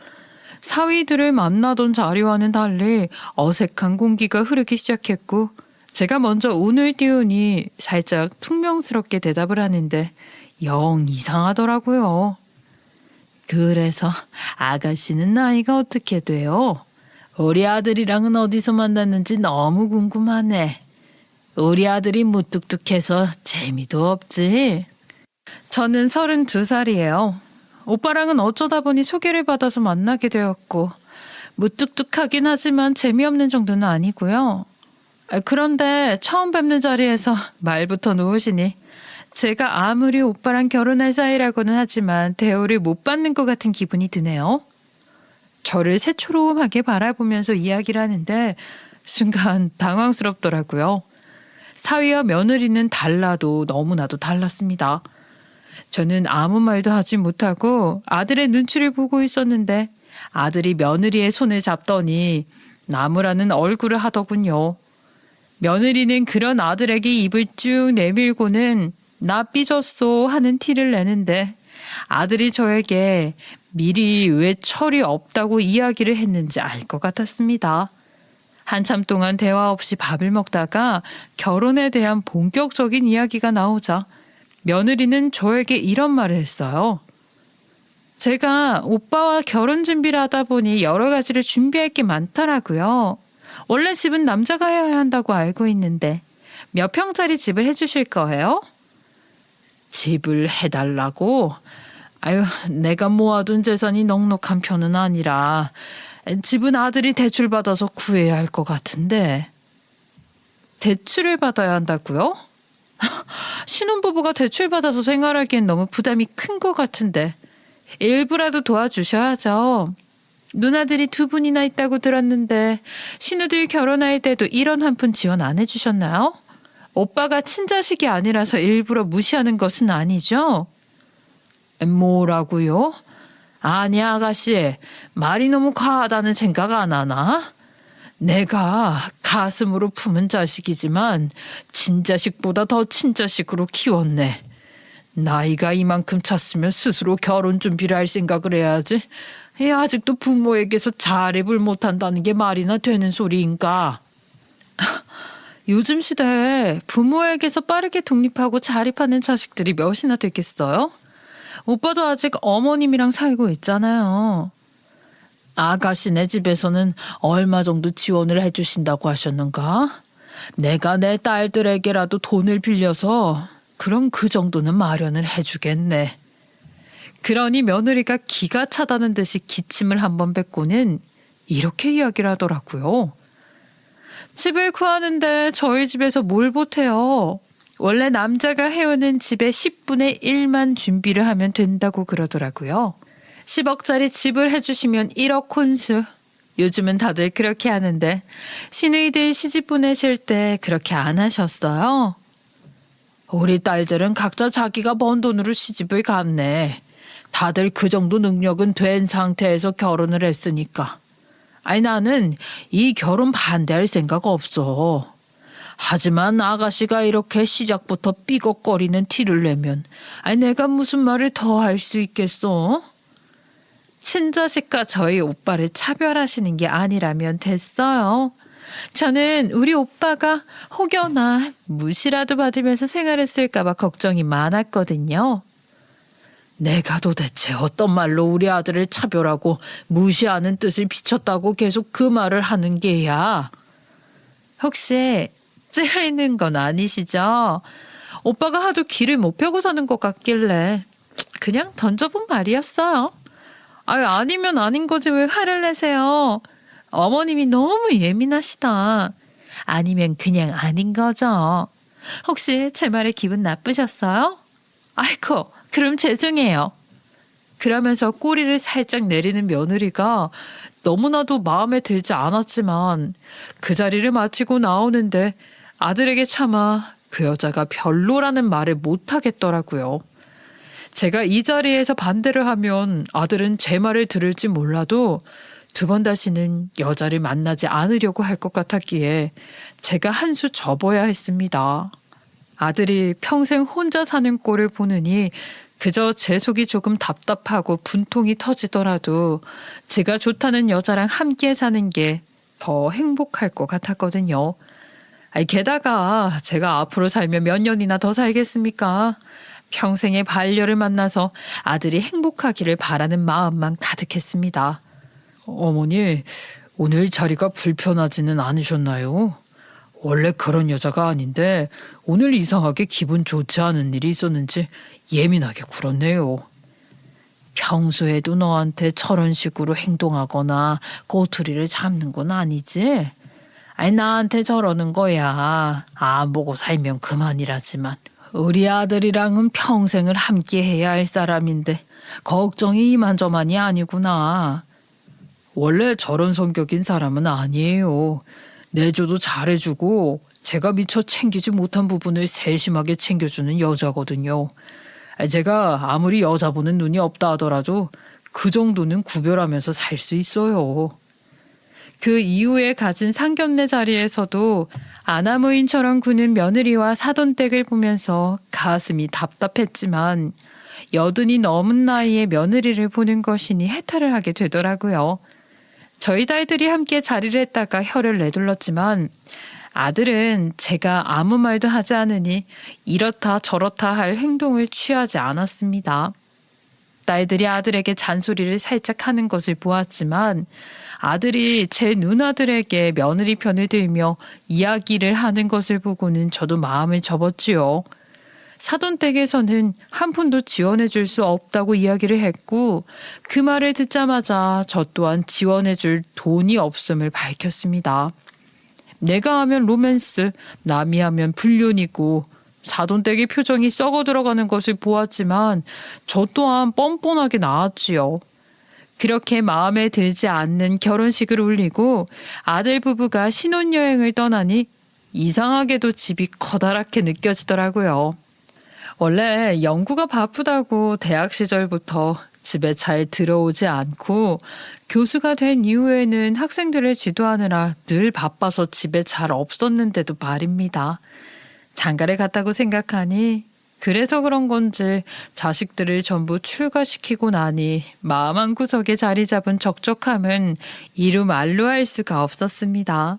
사위들을 만나던 자리와는 달리 어색한 공기가 흐르기 시작했고 제가 먼저 운을 띄우니 살짝 퉁명스럽게 대답을 하는데 영 이상하더라고요. 그래서 아가씨는 나이가 어떻게 돼요? 우리 아들이랑은 어디서 만났는지 너무 궁금하네. 우리 아들이 무뚝뚝해서 재미도 없지. 저는 32살이에요. 오빠랑은 어쩌다 보니 소개를 받아서 만나게 되었고 무뚝뚝하긴 하지만 재미없는 정도는 아니고요. 그런데 처음 뵙는 자리에서 말부터 놓으시니 제가 아무리 오빠랑 결혼할 사이라고는 하지만 대우를 못 받는 것 같은 기분이 드네요. 저를 새초롬하게 바라보면서 이야기를 하는데 순간 당황스럽더라고요. 사위와 며느리는 달라도 너무나도 달랐습니다. 저는 아무 말도 하지 못하고 아들의 눈치를 보고 있었는데 아들이 며느리의 손을 잡더니 나무라는 얼굴을 하더군요. 며느리는 그런 아들에게 입을 쭉 내밀고는 나 삐졌소 하는 티를 내는데 아들이 저에게 미리 왜 철이 없다고 이야기를 했는지 알 것 같았습니다. 한참 동안 대화 없이 밥을 먹다가 결혼에 대한 본격적인 이야기가 나오자 며느리는 저에게 이런 말을 했어요. 제가 오빠와 결혼 준비를 하다 보니 여러 가지를 준비할 게 많더라고요. 원래 집은 남자가 해야 한다고 알고 있는데 몇 평짜리 집을 해주실 거예요? 집을 해달라고? 아유, 내가 모아둔 재산이 넉넉한 편은 아니라 집은 아들이 대출받아서 구해야 할 것 같은데. 대출을 받아야 한다고요? 신혼부부가 대출받아서 생활하기엔 너무 부담이 큰 것 같은데 일부라도 도와주셔야죠. 누나들이 2분이나 있다고 들었는데 신우들 결혼할 때도 이런 한 푼 지원 안 해주셨나요? 오빠가 친자식이 아니라서 일부러 무시하는 것은 아니죠? 뭐라고요? 아니 아가씨, 말이 너무 과하다는 생각 안 하나? 내가 가슴으로 품은 자식이지만 친자식보다 더 친자식으로 키웠네. 나이가 이만큼 찼으면 스스로 결혼 준비를 할 생각을 해야지. 아직도 부모에게서 자립을 못한다는 게 말이나 되는 소리인가? 요즘 시대에 부모에게서 빠르게 독립하고 자립하는 자식들이 몇이나 되겠어요? 오빠도 아직 어머님이랑 살고 있잖아요. 아가씨네 집에서는 얼마 정도 지원을 해주신다고 하셨는가? 내가 내 딸들에게라도 돈을 빌려서 그럼 그 정도는 마련을 해주겠네. 그러니 며느리가 기가 차다는 듯이 기침을 한번 뱉고는 이렇게 이야기를 하더라고요. 집을 구하는데 저희 집에서 뭘 보태요? 원래 남자가 해오는 집의 10분의 1만 준비를 하면 된다고 그러더라고요. 10억짜리 집을 해주시면 1억 혼수. 요즘은 다들 그렇게 하는데 시누이들 시집 보내실 때 그렇게 안 하셨어요? 우리 딸들은 각자 자기가 번 돈으로 시집을 갔네. 다들 그 정도 능력은 된 상태에서 결혼을 했으니까. 아니 나는 이 결혼 반대할 생각 없어. 하지만 아가씨가 이렇게 시작부터 삐걱거리는 티를 내면 아니 내가 무슨 말을 더 할 수 있겠어? 친자식과 저희 오빠를 차별하시는 게 아니라면 됐어요. 저는 우리 오빠가 혹여나 무시라도 받으면서 생활했을까 봐 걱정이 많았거든요. 내가 도대체 어떤 말로 우리 아들을 차별하고 무시하는 뜻을 비췄다고 계속 그 말을 하는 게야. 혹시 찔리는 건 아니시죠? 오빠가 하도 길을 못 펴고 사는 것 같길래 그냥 던져본 말이었어요. 아니면 아닌 거지 왜 화를 내세요? 어머님이 너무 예민하시다. 아니면 그냥 아닌 거죠. 혹시 제 말에 기분 나쁘셨어요? 아이고, 그럼 죄송해요. 그러면서 꼬리를 살짝 내리는 며느리가 너무나도 마음에 들지 않았지만 그 자리를 마치고 나오는데 아들에게 차마 그 여자가 별로라는 말을 못하겠더라고요. 제가 이 자리에서 반대를 하면 아들은 제 말을 들을지 몰라도 2번 다시는 여자를 만나지 않으려고 할 것 같았기에 제가 한 수 접어야 했습니다. 아들이 평생 혼자 사는 꼴을 보느니 그저 제 속이 조금 답답하고 분통이 터지더라도 제가 좋다는 여자랑 함께 사는 게 더 행복할 것 같았거든요. 게다가 제가 앞으로 살면 몇 년이나 더 살겠습니까? 평생의 반려를 만나서 아들이 행복하기를 바라는 마음만 가득했습니다. 어머니, 오늘 자리가 불편하지는 않으셨나요? 원래 그런 여자가 아닌데 오늘 이상하게 기분 좋지 않은 일이 있었는지 예민하게 굴었네요. 평소에도 너한테 저런 식으로 행동하거나 꼬투리를 잡는 건 아니지? 나한테 저러는 거야. 안 보고 살면 그만이라지만 우리 아들이랑은 평생을 함께 해야 할 사람인데 걱정이 이만저만이 아니구나. 원래 저런 성격인 사람은 아니에요. 내줘도 잘해주고 제가 미처 챙기지 못한 부분을 세심하게 챙겨주는 여자거든요. 제가 아무리 여자 보는 눈이 없다 하더라도 그 정도는 구별하면서 살 수 있어요. 그 이후에 가진 상견례 자리에서도 아나무인처럼 구는 며느리와 사돈댁을 보면서 가슴이 답답했지만 여든이 넘은 나이에 며느리를 보는 것이니 해탈을 하게 되더라고요. 저희 딸들이 함께 자리를 했다가 혀를 내둘렀지만 아들은 제가 아무 말도 하지 않으니 이렇다 저렇다 할 행동을 취하지 않았습니다. 딸들이 아들에게 잔소리를 살짝 하는 것을 보았지만 아들이 제 누나들에게 며느리 편을 들며 이야기를 하는 것을 보고는 저도 마음을 접었지요. 사돈댁에서는 한 푼도 지원해 줄 수 없다고 이야기를 했고 그 말을 듣자마자 저 또한 지원해 줄 돈이 없음을 밝혔습니다. 내가 하면 로맨스, 남이 하면 불륜이고 사돈댁의 표정이 썩어 들어가는 것을 보았지만 저 또한 뻔뻔하게 나왔지요. 그렇게 마음에 들지 않는 결혼식을 올리고 아들 부부가 신혼여행을 떠나니 이상하게도 집이 커다랗게 느껴지더라고요. 원래 연구가 바쁘다고 대학 시절부터 집에 잘 들어오지 않고 교수가 된 이후에는 학생들을 지도하느라 늘 바빠서 집에 잘 없었는데도 말입니다. 장가를 갔다고 생각하니 그래서 그런 건지 자식들을 전부 출가시키고 나니 마음 한구석에 자리 잡은 적적함은 이루 말로 할 수가 없었습니다.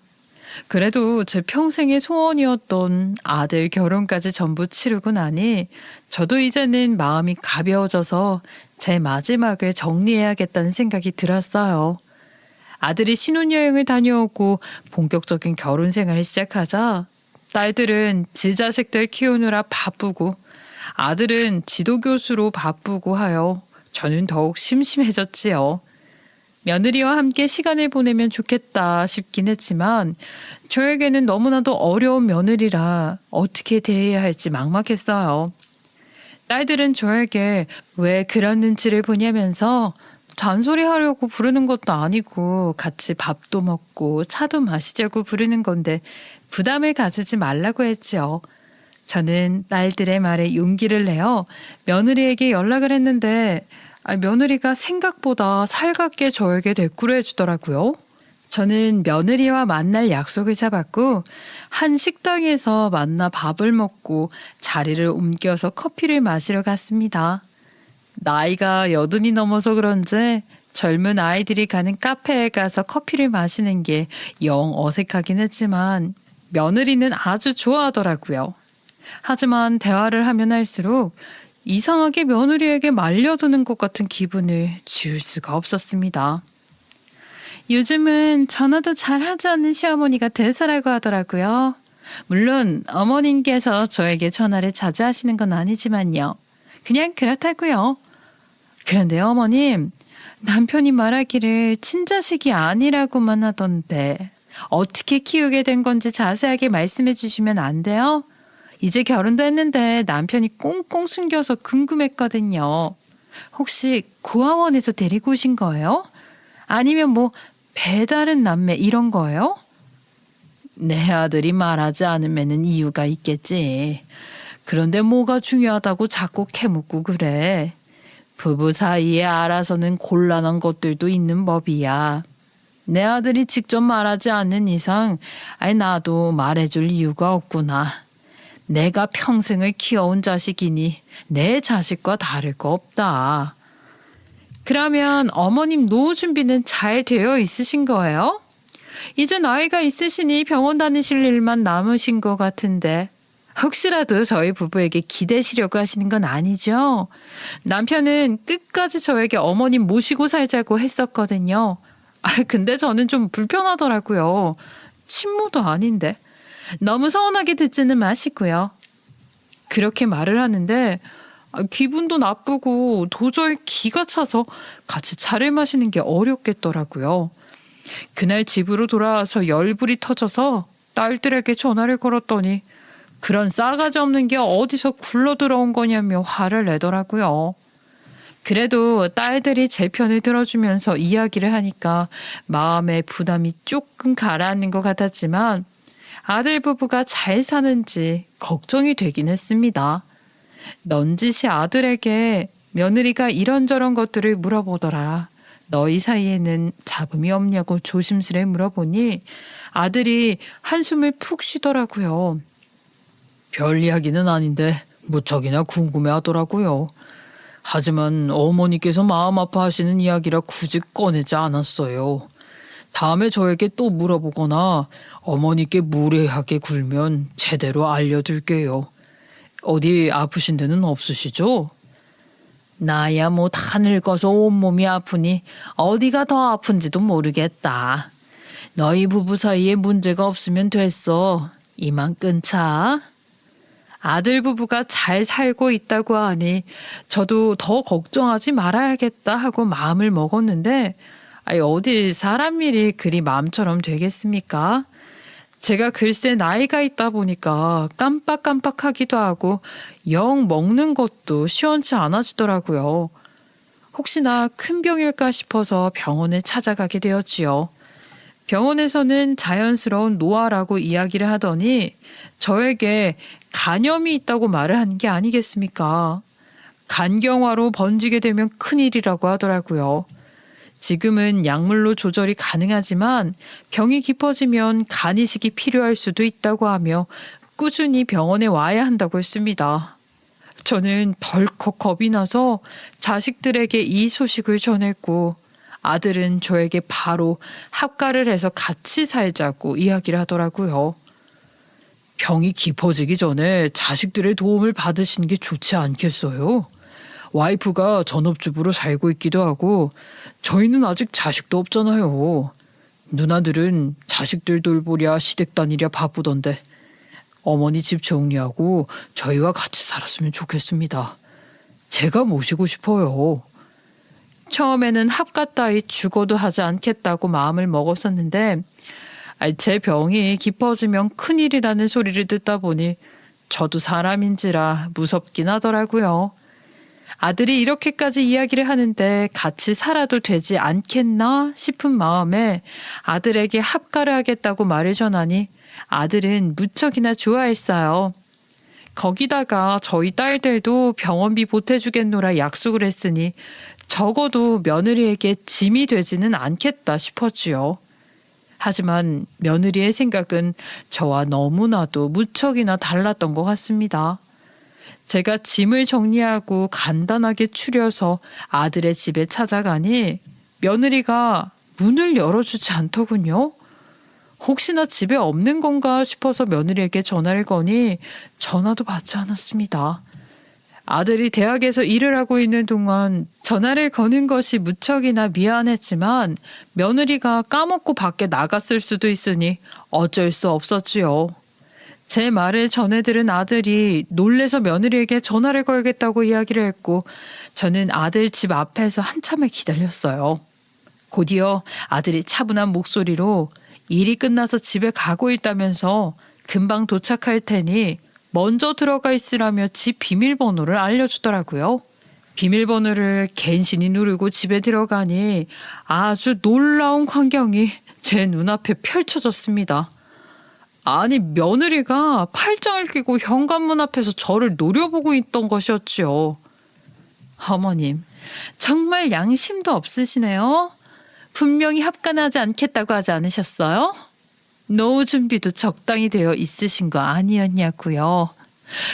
그래도 제 평생의 소원이었던 아들 결혼까지 전부 치르고 나니 저도 이제는 마음이 가벼워져서 제 마지막을 정리해야겠다는 생각이 들었어요. 아들이 신혼여행을 다녀오고 본격적인 결혼 생활을 시작하자 딸들은 지 자식들 키우느라 바쁘고 아들은 지도교수로 바쁘고 하여 저는 더욱 심심해졌지요. 며느리와 함께 시간을 보내면 좋겠다 싶긴 했지만 저에게는 너무나도 어려운 며느리라 어떻게 대해야 할지 막막했어요. 딸들은 저에게 왜 그런 눈치를 보냐면서 잔소리하려고 부르는 것도 아니고 같이 밥도 먹고 차도 마시자고 부르는 건데 부담을 가지지 말라고 했지요. 저는 딸들의 말에 용기를 내어 며느리에게 연락을 했는데 며느리가 생각보다 살갑게 저에게 대꾸를 해주더라고요. 저는 며느리와 만날 약속을 잡았고 한 식당에서 만나 밥을 먹고 자리를 옮겨서 커피를 마시러 갔습니다. 나이가 80이 넘어서 그런지 젊은 아이들이 가는 카페에 가서 커피를 마시는 게 영 어색하긴 했지만 며느리는 아주 좋아하더라고요. 하지만 대화를 하면 할수록 이상하게 며느리에게 말려드는 것 같은 기분을 지울 수가 없었습니다. 요즘은 전화도 잘 하지 않는 시어머니가 대세라고 하더라고요. 물론 어머님께서 저에게 전화를 자주 하시는 건 아니지만요. 그냥 그렇다고요. 그런데 어머님, 남편이 말하기를 친자식이 아니라고만 하던데 어떻게 키우게 된 건지 자세하게 말씀해 주시면 안 돼요? 이제 결혼도 했는데 남편이 꽁꽁 숨겨서 궁금했거든요. 혹시 고아원에서 데리고 오신 거예요? 아니면 뭐 배다른 남매 이런 거예요? 내 아들이 말하지 않으면 이유가 있겠지. 그런데 뭐가 중요하다고 자꾸 캐묻고 그래. 부부 사이에 알아서는 곤란한 것들도 있는 법이야. 내 아들이 직접 말하지 않는 이상 나도 말해줄 이유가 없구나. 내가 평생을 키워온 자식이니 내 자식과 다를 거 없다. 그러면 어머님 노후 준비는 잘 되어 있으신 거예요? 이제 나이가 있으시니 병원 다니실 일만 남으신 것 같은데 혹시라도 저희 부부에게 기대시려고 하시는 건 아니죠? 남편은 끝까지 저에게 어머님 모시고 살자고 했었거든요. 근데 저는 좀 불편하더라고요. 친모도 아닌데. 너무 서운하게 듣지는 마시고요. 그렇게 말을 하는데 기분도 나쁘고 도저히 기가 차서 같이 차를 마시는 게 어렵겠더라고요. 그날 집으로 돌아와서 열불이 터져서 딸들에게 전화를 걸었더니 그런 싸가지 없는 게 어디서 굴러 들어온 거냐며 화를 내더라고요. 그래도 딸들이 제 편을 들어주면서 이야기를 하니까 마음의 부담이 조금 가라앉는 것 같았지만 아들 부부가 잘 사는지 걱정이 되긴 했습니다. 넌지시 아들에게 며느리가 이런저런 것들을 물어보더라. 너희 사이에는 잡음이 없냐고 조심스레 물어보니 아들이 한숨을 푹 쉬더라고요. 별 이야기는 아닌데 무척이나 궁금해하더라고요. 하지만 어머니께서 마음 아파하시는 이야기라 굳이 꺼내지 않았어요. 다음에 저에게 또 물어보거나 어머니께 무례하게 굴면 제대로 알려둘게요. 어디 아프신 데는 없으시죠? 나야 뭐 다 늙어서 온몸이 아프니 어디가 더 아픈지도 모르겠다. 너희 부부 사이에 문제가 없으면 됐어. 이만 끊자. 아들 부부가 잘 살고 있다고 하니 저도 더 걱정하지 말아야겠다 하고 마음을 먹었는데 어디 사람 일이 그리 마음처럼 되겠습니까? 제가 글쎄 나이가 있다 보니까 깜빡깜빡하기도 하고 영 먹는 것도 시원치 않아지더라고요. 혹시나 큰 병일까 싶어서 병원에 찾아가게 되었지요. 병원에서는 자연스러운 노화라고 이야기를 하더니 저에게 간염이 있다고 말을 한 게 아니겠습니까? 간경화로 번지게 되면 큰일이라고 하더라고요. 지금은 약물로 조절이 가능하지만 병이 깊어지면 간이식이 필요할 수도 있다고 하며 꾸준히 병원에 와야 한다고 했습니다. 저는 덜컥 겁이 나서 자식들에게 이 소식을 전했고 아들은 저에게 바로 합가를 해서 같이 살자고 이야기를 하더라고요. 병이 깊어지기 전에 자식들의 도움을 받으시는 게 좋지 않겠어요? 와이프가 전업주부로 살고 있기도 하고 저희는 아직 자식도 없잖아요. 누나들은 자식들 돌보랴 시댁 다니랴 바쁘던데 어머니 집 정리하고 저희와 같이 살았으면 좋겠습니다. 제가 모시고 싶어요. 처음에는 합가 따위 죽어도 하지 않겠다고 마음을 먹었었는데 제 병이 깊어지면 큰일이라는 소리를 듣다 보니 저도 사람인지라 무섭긴 하더라고요. 아들이 이렇게까지 이야기를 하는데 같이 살아도 되지 않겠나 싶은 마음에 아들에게 합가를 하겠다고 말을 전하니 아들은 무척이나 좋아했어요. 거기다가 저희 딸들도 병원비 보태주겠노라 약속을 했으니 적어도 며느리에게 짐이 되지는 않겠다 싶었지요. 하지만 며느리의 생각은 저와 너무나도 무척이나 달랐던 것 같습니다. 제가 짐을 정리하고 간단하게 추려서 아들의 집에 찾아가니 며느리가 문을 열어주지 않더군요. 혹시나 집에 없는 건가 싶어서 며느리에게 전화를 거니 전화도 받지 않았습니다. 아들이 대학에서 일을 하고 있는 동안 전화를 거는 것이 무척이나 미안했지만 며느리가 까먹고 밖에 나갔을 수도 있으니 어쩔 수 없었지요. 제 말을 전해들은 아들이 놀래서 며느리에게 전화를 걸겠다고 이야기를 했고 저는 아들 집 앞에서 한참을 기다렸어요. 곧이어 아들이 차분한 목소리로 일이 끝나서 집에 가고 있다면서 금방 도착할 테니 먼저 들어가 있으라며 집 비밀번호를 알려주더라고요. 비밀번호를 갠신히 누르고 집에 들어가니 아주 놀라운 광경이 제 눈앞에 펼쳐졌습니다. 아니 며느리가 팔짱을 끼고 현관문 앞에서 저를 노려보고 있던 것이었지요. 어머님, 정말 양심도 없으시네요. 분명히 합간하지 않겠다고 하지 않으셨어요? 노후 준비도 적당히 되어 있으신 거 아니었냐고요.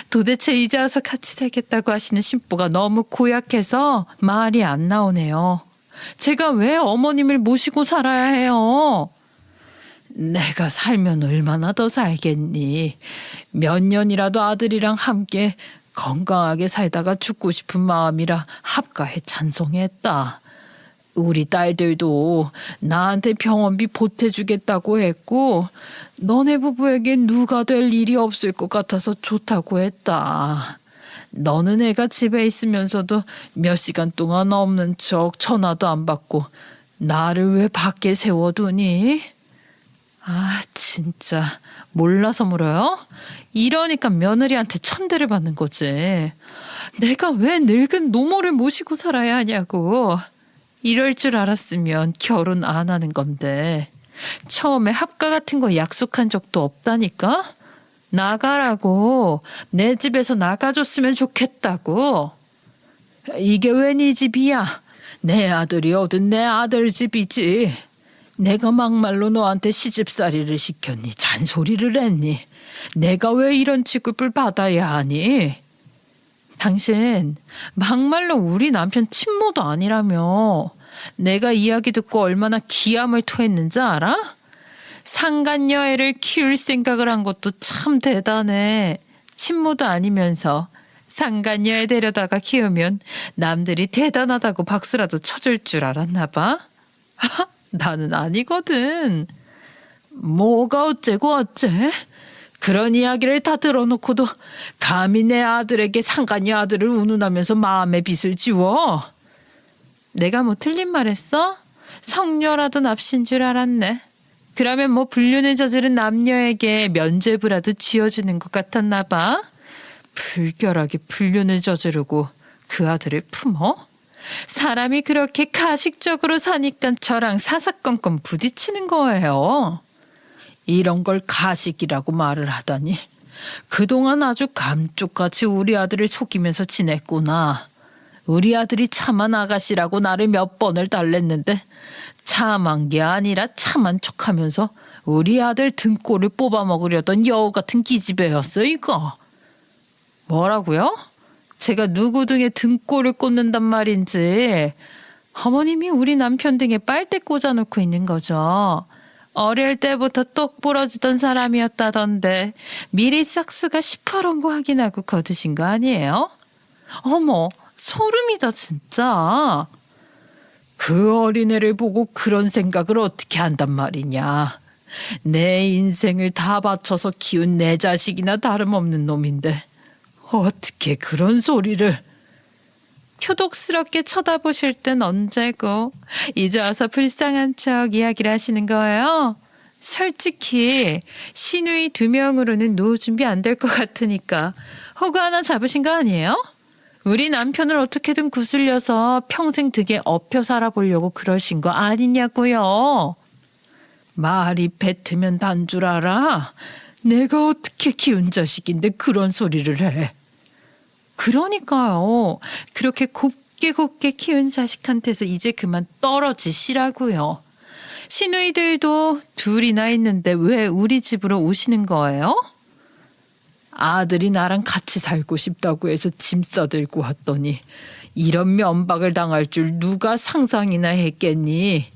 도대체 이제 와서 같이 살겠다고 하시는 신부가 너무 고약해서 말이 안 나오네요. 제가 왜 어머님을 모시고 살아야 해요? 내가 살면 얼마나 더 살겠니? 몇 년이라도 아들이랑 함께 건강하게 살다가 죽고 싶은 마음이라 합가에 찬성했다. 우리 딸들도 나한테 병원비 보태주겠다고 했고 너네 부부에게 누가 될 일이 없을 것 같아서 좋다고 했다. 너는 애가 집에 있으면서도 몇 시간 동안 없는 척 전화도 안 받고 나를 왜 밖에 세워두니? 아, 진짜 몰라서 물어요? 이러니까 며느리한테 천대를 받는 거지. 내가 왜 늙은 노모를 모시고 살아야 하냐고. 이럴 줄 알았으면 결혼 안 하는 건데. 처음에 합가 같은 거 약속한 적도 없다니까? 나가라고. 내 집에서 나가줬으면 좋겠다고. 이게 왜 네 집이야? 내 아들이 얻은 내 아들 집이지. 내가 막말로 너한테 시집살이를 시켰니? 잔소리를 했니? 내가 왜 이런 취급을 받아야 하니? 당신 막말로 우리 남편 친모도 아니라며. 내가 이야기 듣고 얼마나 기함을 토했는지 알아? 상간녀애를 키울 생각을 한 것도 참 대단해. 친모도 아니면서 상간녀애 데려다가 키우면 남들이 대단하다고 박수라도 쳐줄 줄 알았나 봐. 나는 아니거든. 뭐가 어째고 어째? 그런 이야기를 다 들어놓고도 감히 내 아들에게 상간녀 아들을 운운하면서 마음의 빚을 지워. 내가 뭐 틀린 말 했어? 성녀라도 납신 줄 알았네. 그러면 뭐 불륜을 저지른 남녀에게 면죄부라도 쥐어주는 것 같았나 봐. 불결하게 불륜을 저지르고 그 아들을 품어? 사람이 그렇게 가식적으로 사니까 저랑 사사건건 부딪히는 거예요. 이런 걸 가식이라고 말을 하다니. 그동안 아주 감쪽같이 우리 아들을 속이면서 지냈구나. 우리 아들이 참한 아가씨라고 나를 몇 번을 달랬는데 참한 게 아니라 참한 척하면서 우리 아들 등골을 뽑아먹으려던 여우 같은 기집애였어 이거. 뭐라고요? 제가 누구 등에 등골을 꽂는단 말인지. 어머님이 우리 남편 등에 빨대 꽂아놓고 있는 거죠. 어릴 때부터 똑 부러지던 사람이었다던데 미리 싹수가 시퍼런 거 확인하고 거두신 거 아니에요? 어머, 소름이다 진짜. 그 어린애를 보고 그런 생각을 어떻게 한단 말이냐. 내 인생을 다 바쳐서 키운 내 자식이나 다름없는 놈인데 어떻게 그런 소리를. 표독스럽게 쳐다보실 땐 언제고 이제 와서 불쌍한 척 이야기를 하시는 거예요? 솔직히 시누이 2명으로는 노후 준비 안 될 것 같으니까 호구 하나 잡으신 거 아니에요? 우리 남편을 어떻게든 구슬려서 평생 득에 업혀 살아보려고 그러신 거 아니냐고요. 말이 뱉으면 단 줄 알아? 내가 어떻게 키운 자식인데 그런 소리를 해. 그러니까요. 그렇게 곱게 키운 자식한테서 이제 그만 떨어지시라고요. 시누이들도 둘이나 있는데 왜 우리 집으로 오시는 거예요? 아들이 나랑 같이 살고 싶다고 해서 짐 싸들고 왔더니 이런 면박을 당할 줄 누가 상상이나 했겠니?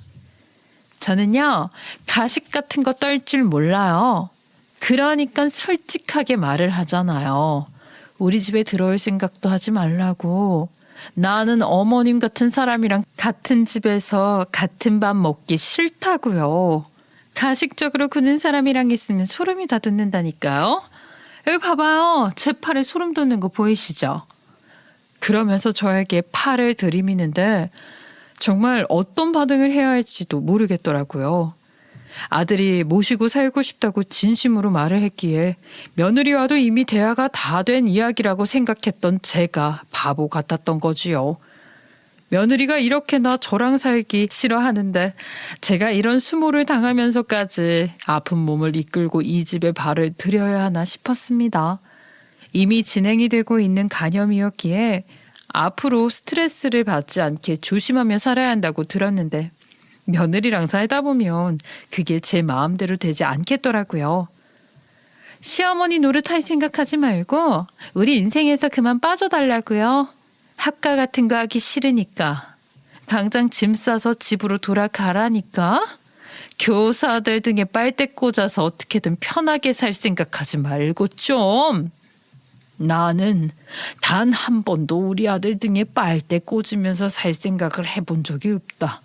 저는요, 가식 같은 거 떨 줄 몰라요. 그러니까 솔직하게 말을 하잖아요. 우리 집에 들어올 생각도 하지 말라고. 나는 어머님 같은 사람이랑 같은 집에서 같은 밥 먹기 싫다고요. 가식적으로 구는 사람이랑 있으면 소름이 다 돋는다니까요. 여기 봐봐요. 제 팔에 소름 돋는 거 보이시죠? 그러면서 저에게 팔을 들이미는데 정말 어떤 반응을 해야 할지도 모르겠더라고요. 아들이 모시고 살고 싶다고 진심으로 말을 했기에 며느리와도 이미 대화가 다 된 이야기라고 생각했던 제가 바보 같았던 거지요. 며느리가 이렇게나 저랑 살기 싫어하는데 제가 이런 수모를 당하면서까지 아픈 몸을 이끌고 이 집에 발을 들여야 하나 싶었습니다. 이미 진행이 되고 있는 간염이었기에 앞으로 스트레스를 받지 않게 조심하며 살아야 한다고 들었는데 며느리랑 살다 보면 그게 제 마음대로 되지 않겠더라고요. 시어머니 노릇할 생각하지 말고 우리 인생에서 그만 빠져달라고요. 합가 같은 거 하기 싫으니까. 당장 짐 싸서 집으로 돌아가라니까. 교사들 등에 빨대 꽂아서 어떻게든 편하게 살 생각하지 말고 좀. 나는 단 한 번도 우리 아들 등에 빨대 꽂으면서 살 생각을 해본 적이 없다.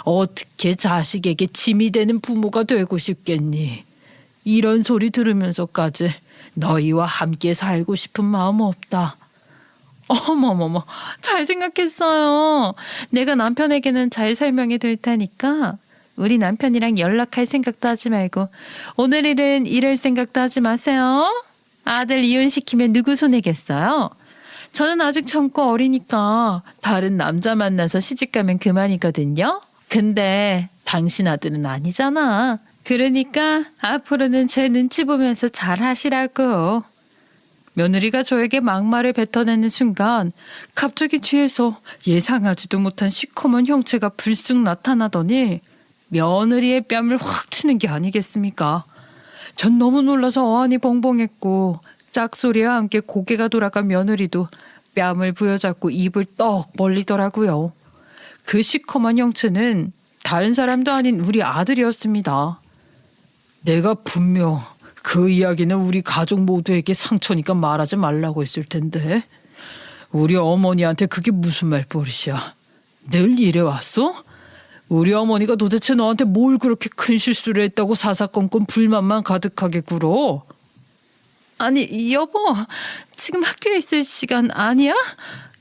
어떻게 자식에게 짐이 되는 부모가 되고 싶겠니? 이런 소리 들으면서까지 너희와 함께 살고 싶은 마음 없다. 어머머머, 잘 생각했어요. 내가 남편에게는 잘 설명해 드릴 테니까 우리 남편이랑 연락할 생각도 하지 말고 오늘 일은 이럴 생각도 하지 마세요. 아들 이혼시키면 누구 손해겠어요? 저는 아직 젊고 어리니까 다른 남자 만나서 시집가면 그만이거든요. 근데 당신 아들은 아니잖아. 그러니까 앞으로는 제 눈치 보면서 잘 하시라고. 며느리가 저에게 막말을 뱉어내는 순간 갑자기 뒤에서 예상하지도 못한 시커먼 형체가 불쑥 나타나더니 며느리의 뺨을 확 치는 게 아니겠습니까? 전 너무 놀라서 어안이 벙벙했고 짝소리와 함께 고개가 돌아간 며느리도 뺨을 부여잡고 입을 떡 벌리더라고요. 그 시커먼 형체는 다른 사람도 아닌 우리 아들이었습니다. 내가 분명 그 이야기는 우리 가족 모두에게 상처니까 말하지 말라고 했을 텐데 우리 어머니한테 그게 무슨 말버릇이야. 늘 이래왔어? 우리 어머니가 도대체 너한테 뭘 그렇게 큰 실수를 했다고 사사건건 불만만 가득하게 굴어? 아니 여보, 지금 학교에 있을 시간 아니야?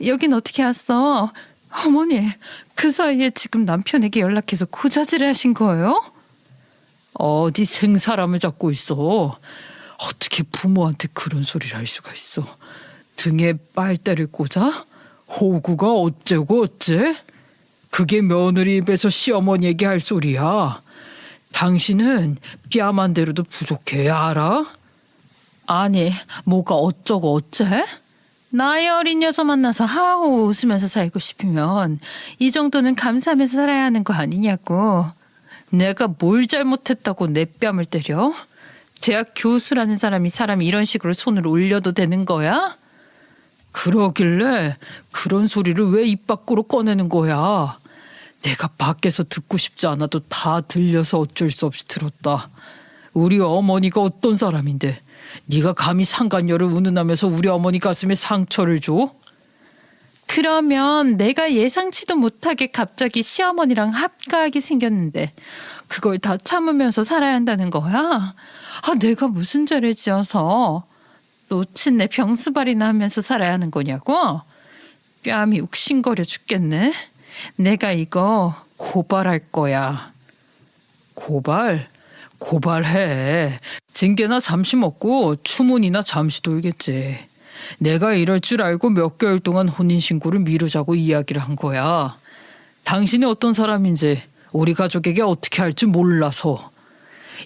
여긴 어떻게 왔어? 어머니, 그 사이에 지금 남편에게 연락해서 고자질을 하신 거예요? 어디 생사람을 잡고 있어. 어떻게 부모한테 그런 소리를 할 수가 있어. 등에 빨대를 꽂아? 호구가 어째고 어째? 그게 며느리 입에서 시어머니에게 할 소리야. 당신은 뺨 한 대로도 부족해, 알아? 아니, 뭐가 어쩌고 어째? 나이 어린 여자 만나서 하호 웃으면서 살고 싶으면 이 정도는 감사하면서 살아야 하는 거 아니냐고. 내가 뭘 잘못했다고 내 뺨을 때려? 대학 교수라는 사람이 이런 식으로 손을 올려도 되는 거야? 그러길래 그런 소리를 왜 입 밖으로 꺼내는 거야? 내가 밖에서 듣고 싶지 않아도 다 들려서 어쩔 수 없이 들었다. 우리 어머니가 어떤 사람인데 네가 감히 상간녀를 운운하면서 우리 어머니 가슴에 상처를 줘? 그러면 내가 예상치도 못하게 갑자기 시어머니랑 합가하게 생겼는데 그걸 다 참으면서 살아야 한다는 거야? 아, 내가 무슨 죄를 지어서 놓친 내 병수발이나 하면서 살아야 하는 거냐고? 뺨이 욱신거려 죽겠네. 내가 이거 고발할 거야. 고발? 고발해. 징계나 잠시 먹고 추문이나 잠시 돌겠지. 내가 이럴 줄 알고 몇 개월 동안 혼인신고를 미루자고 이야기를 한 거야. 당신이 어떤 사람인지 우리 가족에게 어떻게 할지 몰라서.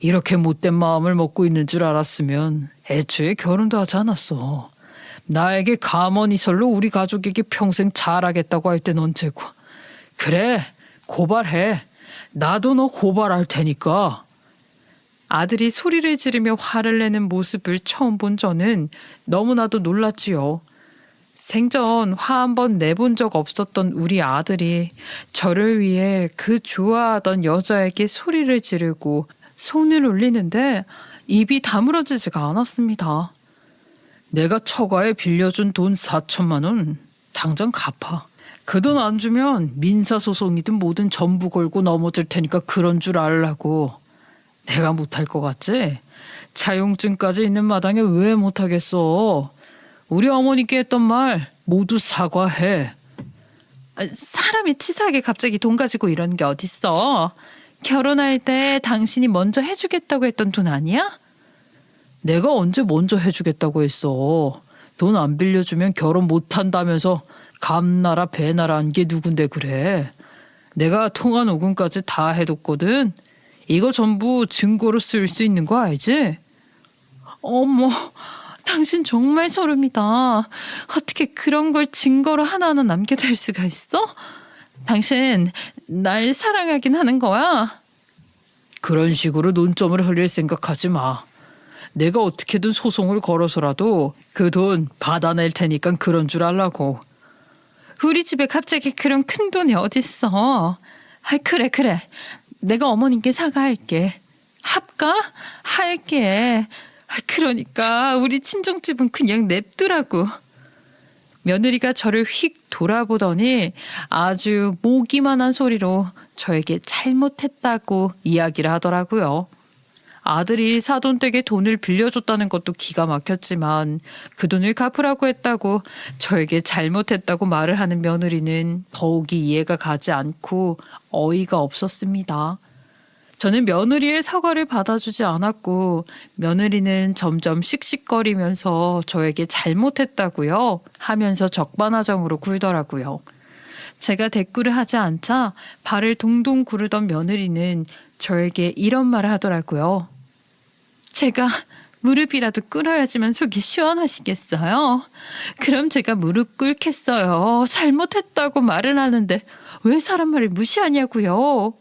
이렇게 못된 마음을 먹고 있는 줄 알았으면 애초에 결혼도 하지 않았어. 나에게 가머니설로 우리 가족에게 평생 잘하겠다고 할 땐 언제고. 그래, 고발해. 나도 너 고발할 테니까. 아들이 소리를 지르며 화를 내는 모습을 처음 본 저는 너무나도 놀랐지요. 생전 화 한 번 내본 적 없었던 우리 아들이 저를 위해 그 좋아하던 여자에게 소리를 지르고 손을 올리는데 입이 다물어지지가 않았습니다. 내가 처가에 빌려준 돈 4천만 원 당장 갚아. 그 돈 안 주면 민사소송이든 뭐든 전부 걸고 넘어질 테니까 그런 줄 알라고. 내가 못할 것 같지? 자용증까지 있는 마당에 왜 못하겠어? 우리 어머니께 했던 말 모두 사과해. 사람이 치사하게 갑자기 돈 가지고 이런 게 어딨어? 결혼할 때 당신이 먼저 해주겠다고 했던 돈 아니야? 내가 언제 먼저 해주겠다고 했어? 돈 안 빌려주면 결혼 못한다면서 감나라 배나라 한 게 누군데 그래? 내가 통화 녹음까지 다 해뒀거든. 이거 전부 증거로 쓸 수 있는 거 알지? 어머, 당신 정말 소름이다. 어떻게 그런 걸 증거로 하나하나 남겨둘 수가 있어? 당신 날 사랑하긴 하는 거야? 그런 식으로 논점을 흘릴 생각하지 마. 내가 어떻게든 소송을 걸어서라도 그 돈 받아낼 테니까 그런 줄 알라고. 우리 집에 갑자기 그런 큰 돈이 어딨어. 그래. 내가 어머님께 사과할게. 합가? 할게. 그러니까 우리 친정집은 그냥 냅두라고. 며느리가 저를 휙 돌아보더니 아주 모기만한 소리로 저에게 잘못했다고 이야기를 하더라고요. 아들이 사돈댁에 돈을 빌려줬다는 것도 기가 막혔지만 그 돈을 갚으라고 했다고 저에게 잘못했다고 말을 하는 며느리는 더욱이 이해가 가지 않고 어이가 없었습니다. 저는 며느리의 사과를 받아주지 않았고 며느리는 점점 씩씩거리면서 저에게 잘못했다고요 하면서 적반하장으로 굴더라고요. 제가 대꾸를 하지 않자 발을 동동 구르던 며느리는 저에게 이런 말을 하더라고요. 제가 무릎이라도 꿇어야지만 속이 시원하시겠어요? 그럼 제가 무릎 꿇겠어요. 잘못했다고 말을 하는데 왜 사람 말을 무시하냐고요?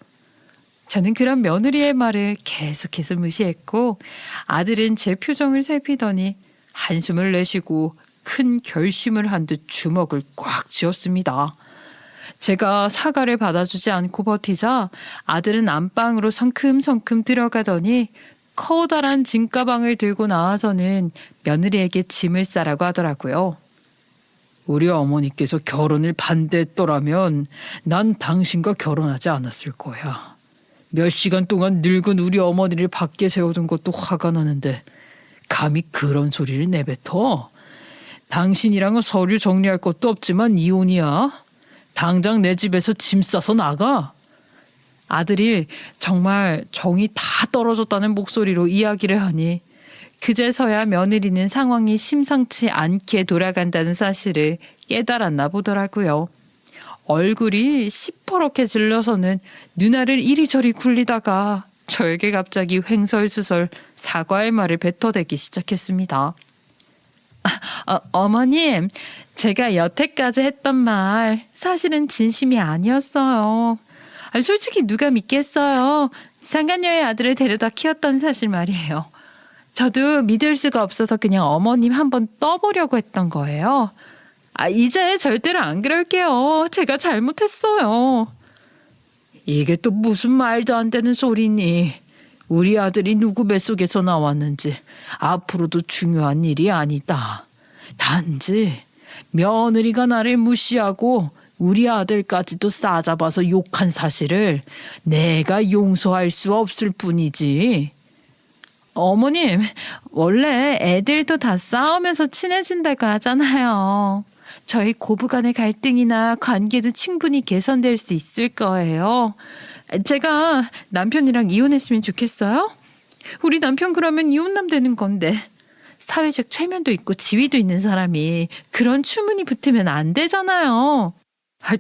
저는 그런 며느리의 말을 계속해서 무시했고 아들은 제 표정을 살피더니 한숨을 내쉬고 큰 결심을 한 듯 주먹을 꽉 쥐었습니다. 제가 사과를 받아주지 않고 버티자 아들은 안방으로 성큼성큼 들어가더니 커다란 짐가방을 들고 나와서는 며느리에게 짐을 싸라고 하더라고요. 우리 어머니께서 결혼을 반대했더라면 난 당신과 결혼하지 않았을 거야. 몇 시간 동안 늙은 우리 어머니를 밖에 세워둔 것도 화가 나는데 감히 그런 소리를 내뱉어? 당신이랑은 서류 정리할 것도 없지만 이혼이야. 당장 내 집에서 짐 싸서 나가. 아들이 정말 정이 다 떨어졌다는 목소리로 이야기를 하니 그제서야 며느리는 상황이 심상치 않게 돌아간다는 사실을 깨달았나 보더라고요. 얼굴이 시퍼렇게 질려서는 눈알을 이리저리 굴리다가 저에게 갑자기 횡설수설 사과의 말을 뱉어대기 시작했습니다. 어머님, 제가 여태까지 했던 말 사실은 진심이 아니었어요. 솔직히 누가 믿겠어요. 상간녀의 아들을 데려다 키웠다는 사실 말이에요. 저도 믿을 수가 없어서 그냥 어머님 한번 떠보려고 했던 거예요. 이제 절대로 안 그럴게요. 제가 잘못했어요. 이게 또 무슨 말도 안 되는 소리니? 우리 아들이 누구 뱃속에서 나왔는지 앞으로도 중요한 일이 아니다. 단지 며느리가 나를 무시하고 우리 아들까지도 싸잡아서 욕한 사실을 내가 용서할 수 없을 뿐이지. 어머님, 원래 애들도 다 싸우면서 친해진다고 하잖아요. 저희 고부간의 갈등이나 관계도 충분히 개선될 수 있을 거예요. 제가 남편이랑 이혼했으면 좋겠어요? 우리 남편 그러면 이혼남 되는 건데. 사회적 체면도 있고 지위도 있는 사람이 그런 추문이 붙으면 안 되잖아요.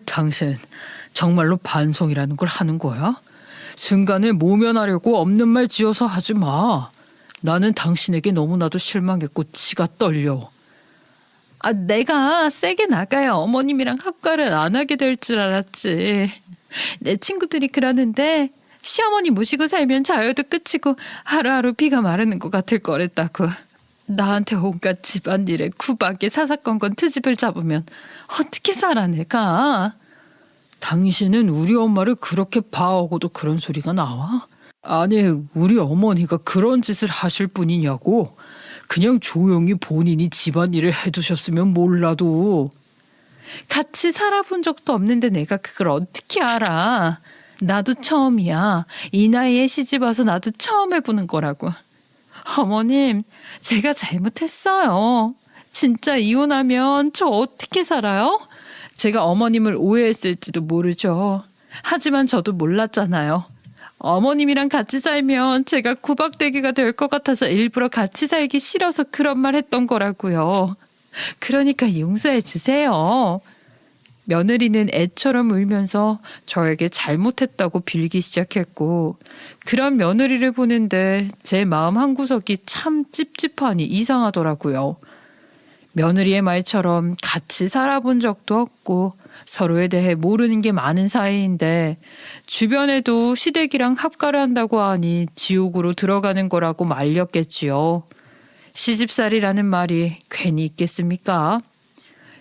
당신 정말로 반성이라는 걸 하는 거야? 순간을 모면하려고 없는 말 지어서 하지 마. 나는 당신에게 너무나도 실망했고 치가 떨려. 내가 세게 나가야 어머님이랑 합가를 안 하게 될 줄 알았지. 내 친구들이 그러는데 시어머니 모시고 살면 자유도 끝이고 하루하루 피가 마르는 것 같을 거랬다고. 나한테 온갖 집안일에 구박에 사사건건 트집을 잡으면 어떻게 살아내가? 당신은 우리 엄마를 그렇게 봐오고도 그런 소리가 나와? 아니, 우리 어머니가 그런 짓을 하실 분이냐고. 그냥 조용히 본인이 집안일을 해두셨으면 몰라도. 같이 살아본 적도 없는데 내가 그걸 어떻게 알아? 나도 처음이야. 이 나이에 시집 와서 나도 처음 해보는 거라고. 어머님, 제가 잘못했어요. 진짜 이혼하면 저 어떻게 살아요? 제가 어머님을 오해했을지도 모르죠. 하지만 저도 몰랐잖아요. 어머님이랑 같이 살면 제가 구박대기가 될 것 같아서 일부러 같이 살기 싫어서 그런 말 했던 거라고요. 그러니까 용서해 주세요. 며느리는 애처럼 울면서 저에게 잘못했다고 빌기 시작했고 그런 며느리를 보는데 제 마음 한구석이 참 찝찝하니 이상하더라고요. 며느리의 말처럼 같이 살아본 적도 없고 서로에 대해 모르는 게 많은 사이인데 주변에도 시댁이랑 합가를 한다고 하니 지옥으로 들어가는 거라고 말렸겠지요. 시집살이라는 말이 괜히 있겠습니까?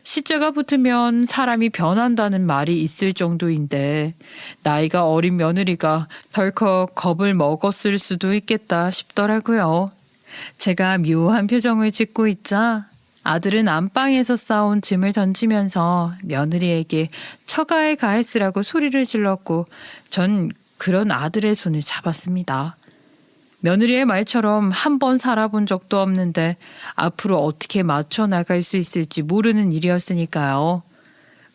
시자가 붙으면 사람이 변한다는 말이 있을 정도인데 나이가 어린 며느리가 덜컥 겁을 먹었을 수도 있겠다 싶더라고요. 제가 묘한 표정을 짓고 있자 아들은 안방에서 싸온 짐을 던지면서 며느리에게 처가에 가했으라고 소리를 질렀고 전 그런 아들의 손을 잡았습니다. 며느리의 말처럼 한 번 살아본 적도 없는데 앞으로 어떻게 맞춰 나갈 수 있을지 모르는 일이었으니까요.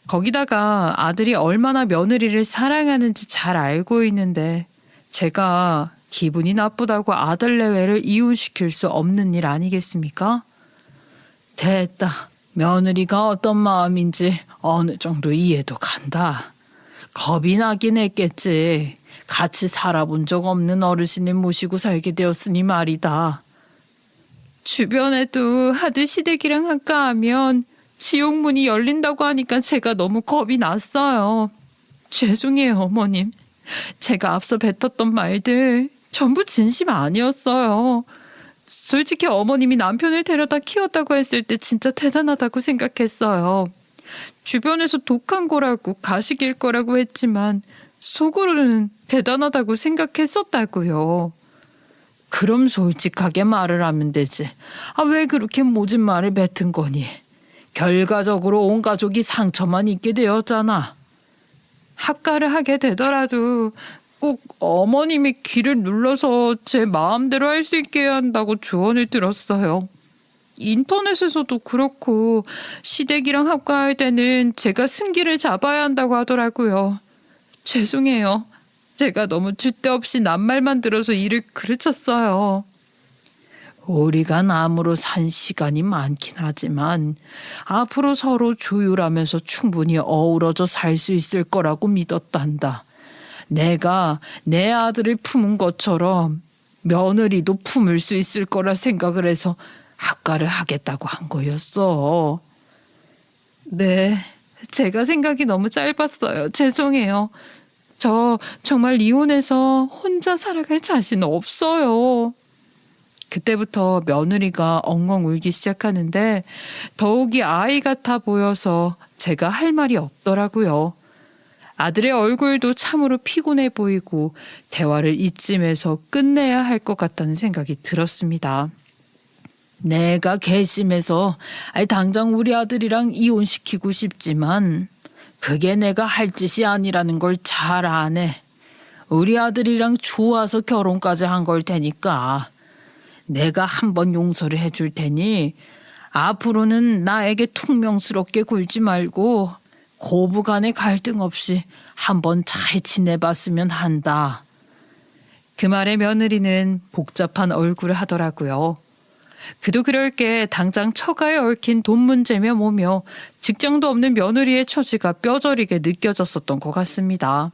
거기다가 아들이 얼마나 며느리를 사랑하는지 잘 알고 있는데 제가 기분이 나쁘다고 아들 내외를 이혼시킬 수 없는 일 아니겠습니까? 됐다. 며느리가 어떤 마음인지 어느 정도 이해도 간다. 겁이 나긴 했겠지. 같이 살아본 적 없는 어르신을 모시고 살게 되었으니 말이다. 주변에도 아들 시댁이랑 함께하면 지옥문이 열린다고 하니까 제가 너무 겁이 났어요. 죄송해요, 어머님. 제가 앞서 뱉었던 말들 전부 진심 아니었어요. 솔직히 어머님이 남편을 데려다 키웠다고 했을 때 진짜 대단하다고 생각했어요. 주변에서 독한 거라고 가식일 거라고 했지만 속으로는 대단하다고 생각했었다고요. 그럼 솔직하게 말을 하면 되지. 왜 그렇게 모진 말을 뱉은 거니? 결과적으로 온 가족이 상처만 입게 되었잖아. 학가를 하게 되더라도 꼭 어머님이 귀를 눌러서 제 마음대로 할 수 있게 해야 한다고 조언을 들었어요. 인터넷에서도 그렇고 시댁이랑 합가할 때는 제가 승기를 잡아야 한다고 하더라고요. 죄송해요. 제가 너무 줏대없이 낱말만 들어서 일을 그르쳤어요. 우리가 남으로 산 시간이 많긴 하지만 앞으로 서로 조율하면서 충분히 어우러져 살 수 있을 거라고 믿었단다. 내가 내 아들을 품은 것처럼 며느리도 품을 수 있을 거라 생각을 해서 합가를 하겠다고 한 거였어. 네, 제가 생각이 너무 짧았어요. 죄송해요. 저 정말 이혼해서 혼자 살아갈 자신 없어요. 그때부터 며느리가 엉엉 울기 시작하는데 더욱이 아이 같아 보여서 제가 할 말이 없더라고요. 아들의 얼굴도 참으로 피곤해 보이고 대화를 이쯤에서 끝내야 할 것 같다는 생각이 들었습니다. 내가 괘씸해서 당장 우리 아들이랑 이혼시키고 싶지만 그게 내가 할 짓이 아니라는 걸 잘 아네. 우리 아들이랑 좋아서 결혼까지 한 걸 테니까 내가 한번 용서를 해줄 테니 앞으로는 나에게 퉁명스럽게 굴지 말고 고부간의 갈등 없이 한번 잘 지내봤으면 한다. 그 말에 며느리는 복잡한 얼굴을 하더라고요. 그도 그럴 게 당장 처가에 얽힌 돈 문제며 뭐며 직장도 없는 며느리의 처지가 뼈저리게 느껴졌었던 것 같습니다.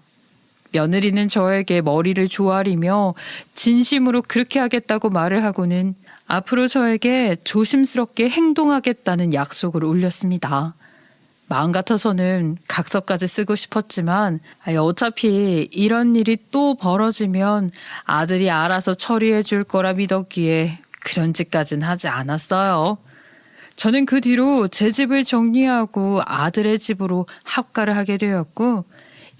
며느리는 저에게 머리를 조아리며 진심으로 그렇게 하겠다고 말을 하고는 앞으로 저에게 조심스럽게 행동하겠다는 약속을 올렸습니다. 마음 같아서는 각서까지 쓰고 싶었지만 어차피 이런 일이 또 벌어지면 아들이 알아서 처리해 줄 거라 믿었기에 그런 짓까진 하지 않았어요. 저는 그 뒤로 제 집을 정리하고 아들의 집으로 합가를 하게 되었고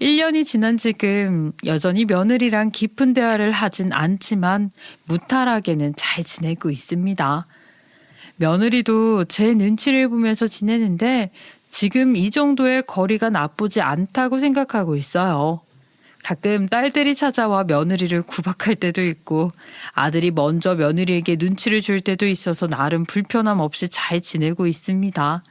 1년이 지난 지금 여전히 며느리랑 깊은 대화를 하진 않지만 무탈하게는 잘 지내고 있습니다. 며느리도 제 눈치를 보면서 지내는데 지금 이 정도의 거리가 나쁘지 않다고 생각하고 있어요. 가끔 딸들이 찾아와 며느리를 구박할 때도 있고 아들이 먼저 며느리에게 눈치를 줄 때도 있어서 나름 불편함 없이 잘 지내고 있습니다.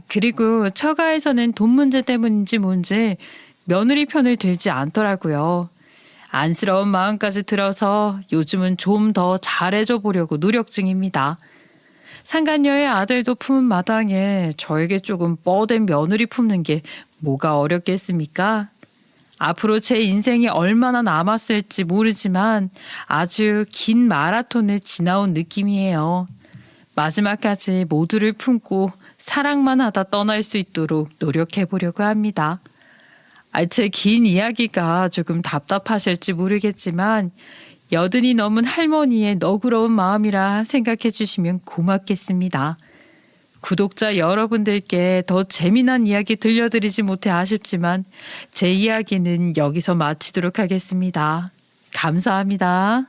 그리고 처가에서는 돈 문제 때문인지 뭔지 며느리 편을 들지 않더라고요. 안쓰러운 마음까지 들어서 요즘은 좀 더 잘해줘 보려고 노력 중입니다. 상간녀의 아들도 품은 마당에 저에게 조금 뻐된 며느리 품는 게 뭐가 어렵겠습니까? 앞으로 제 인생이 얼마나 남았을지 모르지만 아주 긴 마라톤을 지나온 느낌이에요. 마지막까지 모두를 품고 사랑만 하다 떠날 수 있도록 노력해 보려고 합니다. 제 긴 이야기가 조금 답답하실지 모르겠지만 여든이 넘은 할머니의 너그러운 마음이라 생각해 주시면 고맙겠습니다. 구독자 여러분들께 더 재미난 이야기 들려드리지 못해 아쉽지만 제 이야기는 여기서 마치도록 하겠습니다. 감사합니다.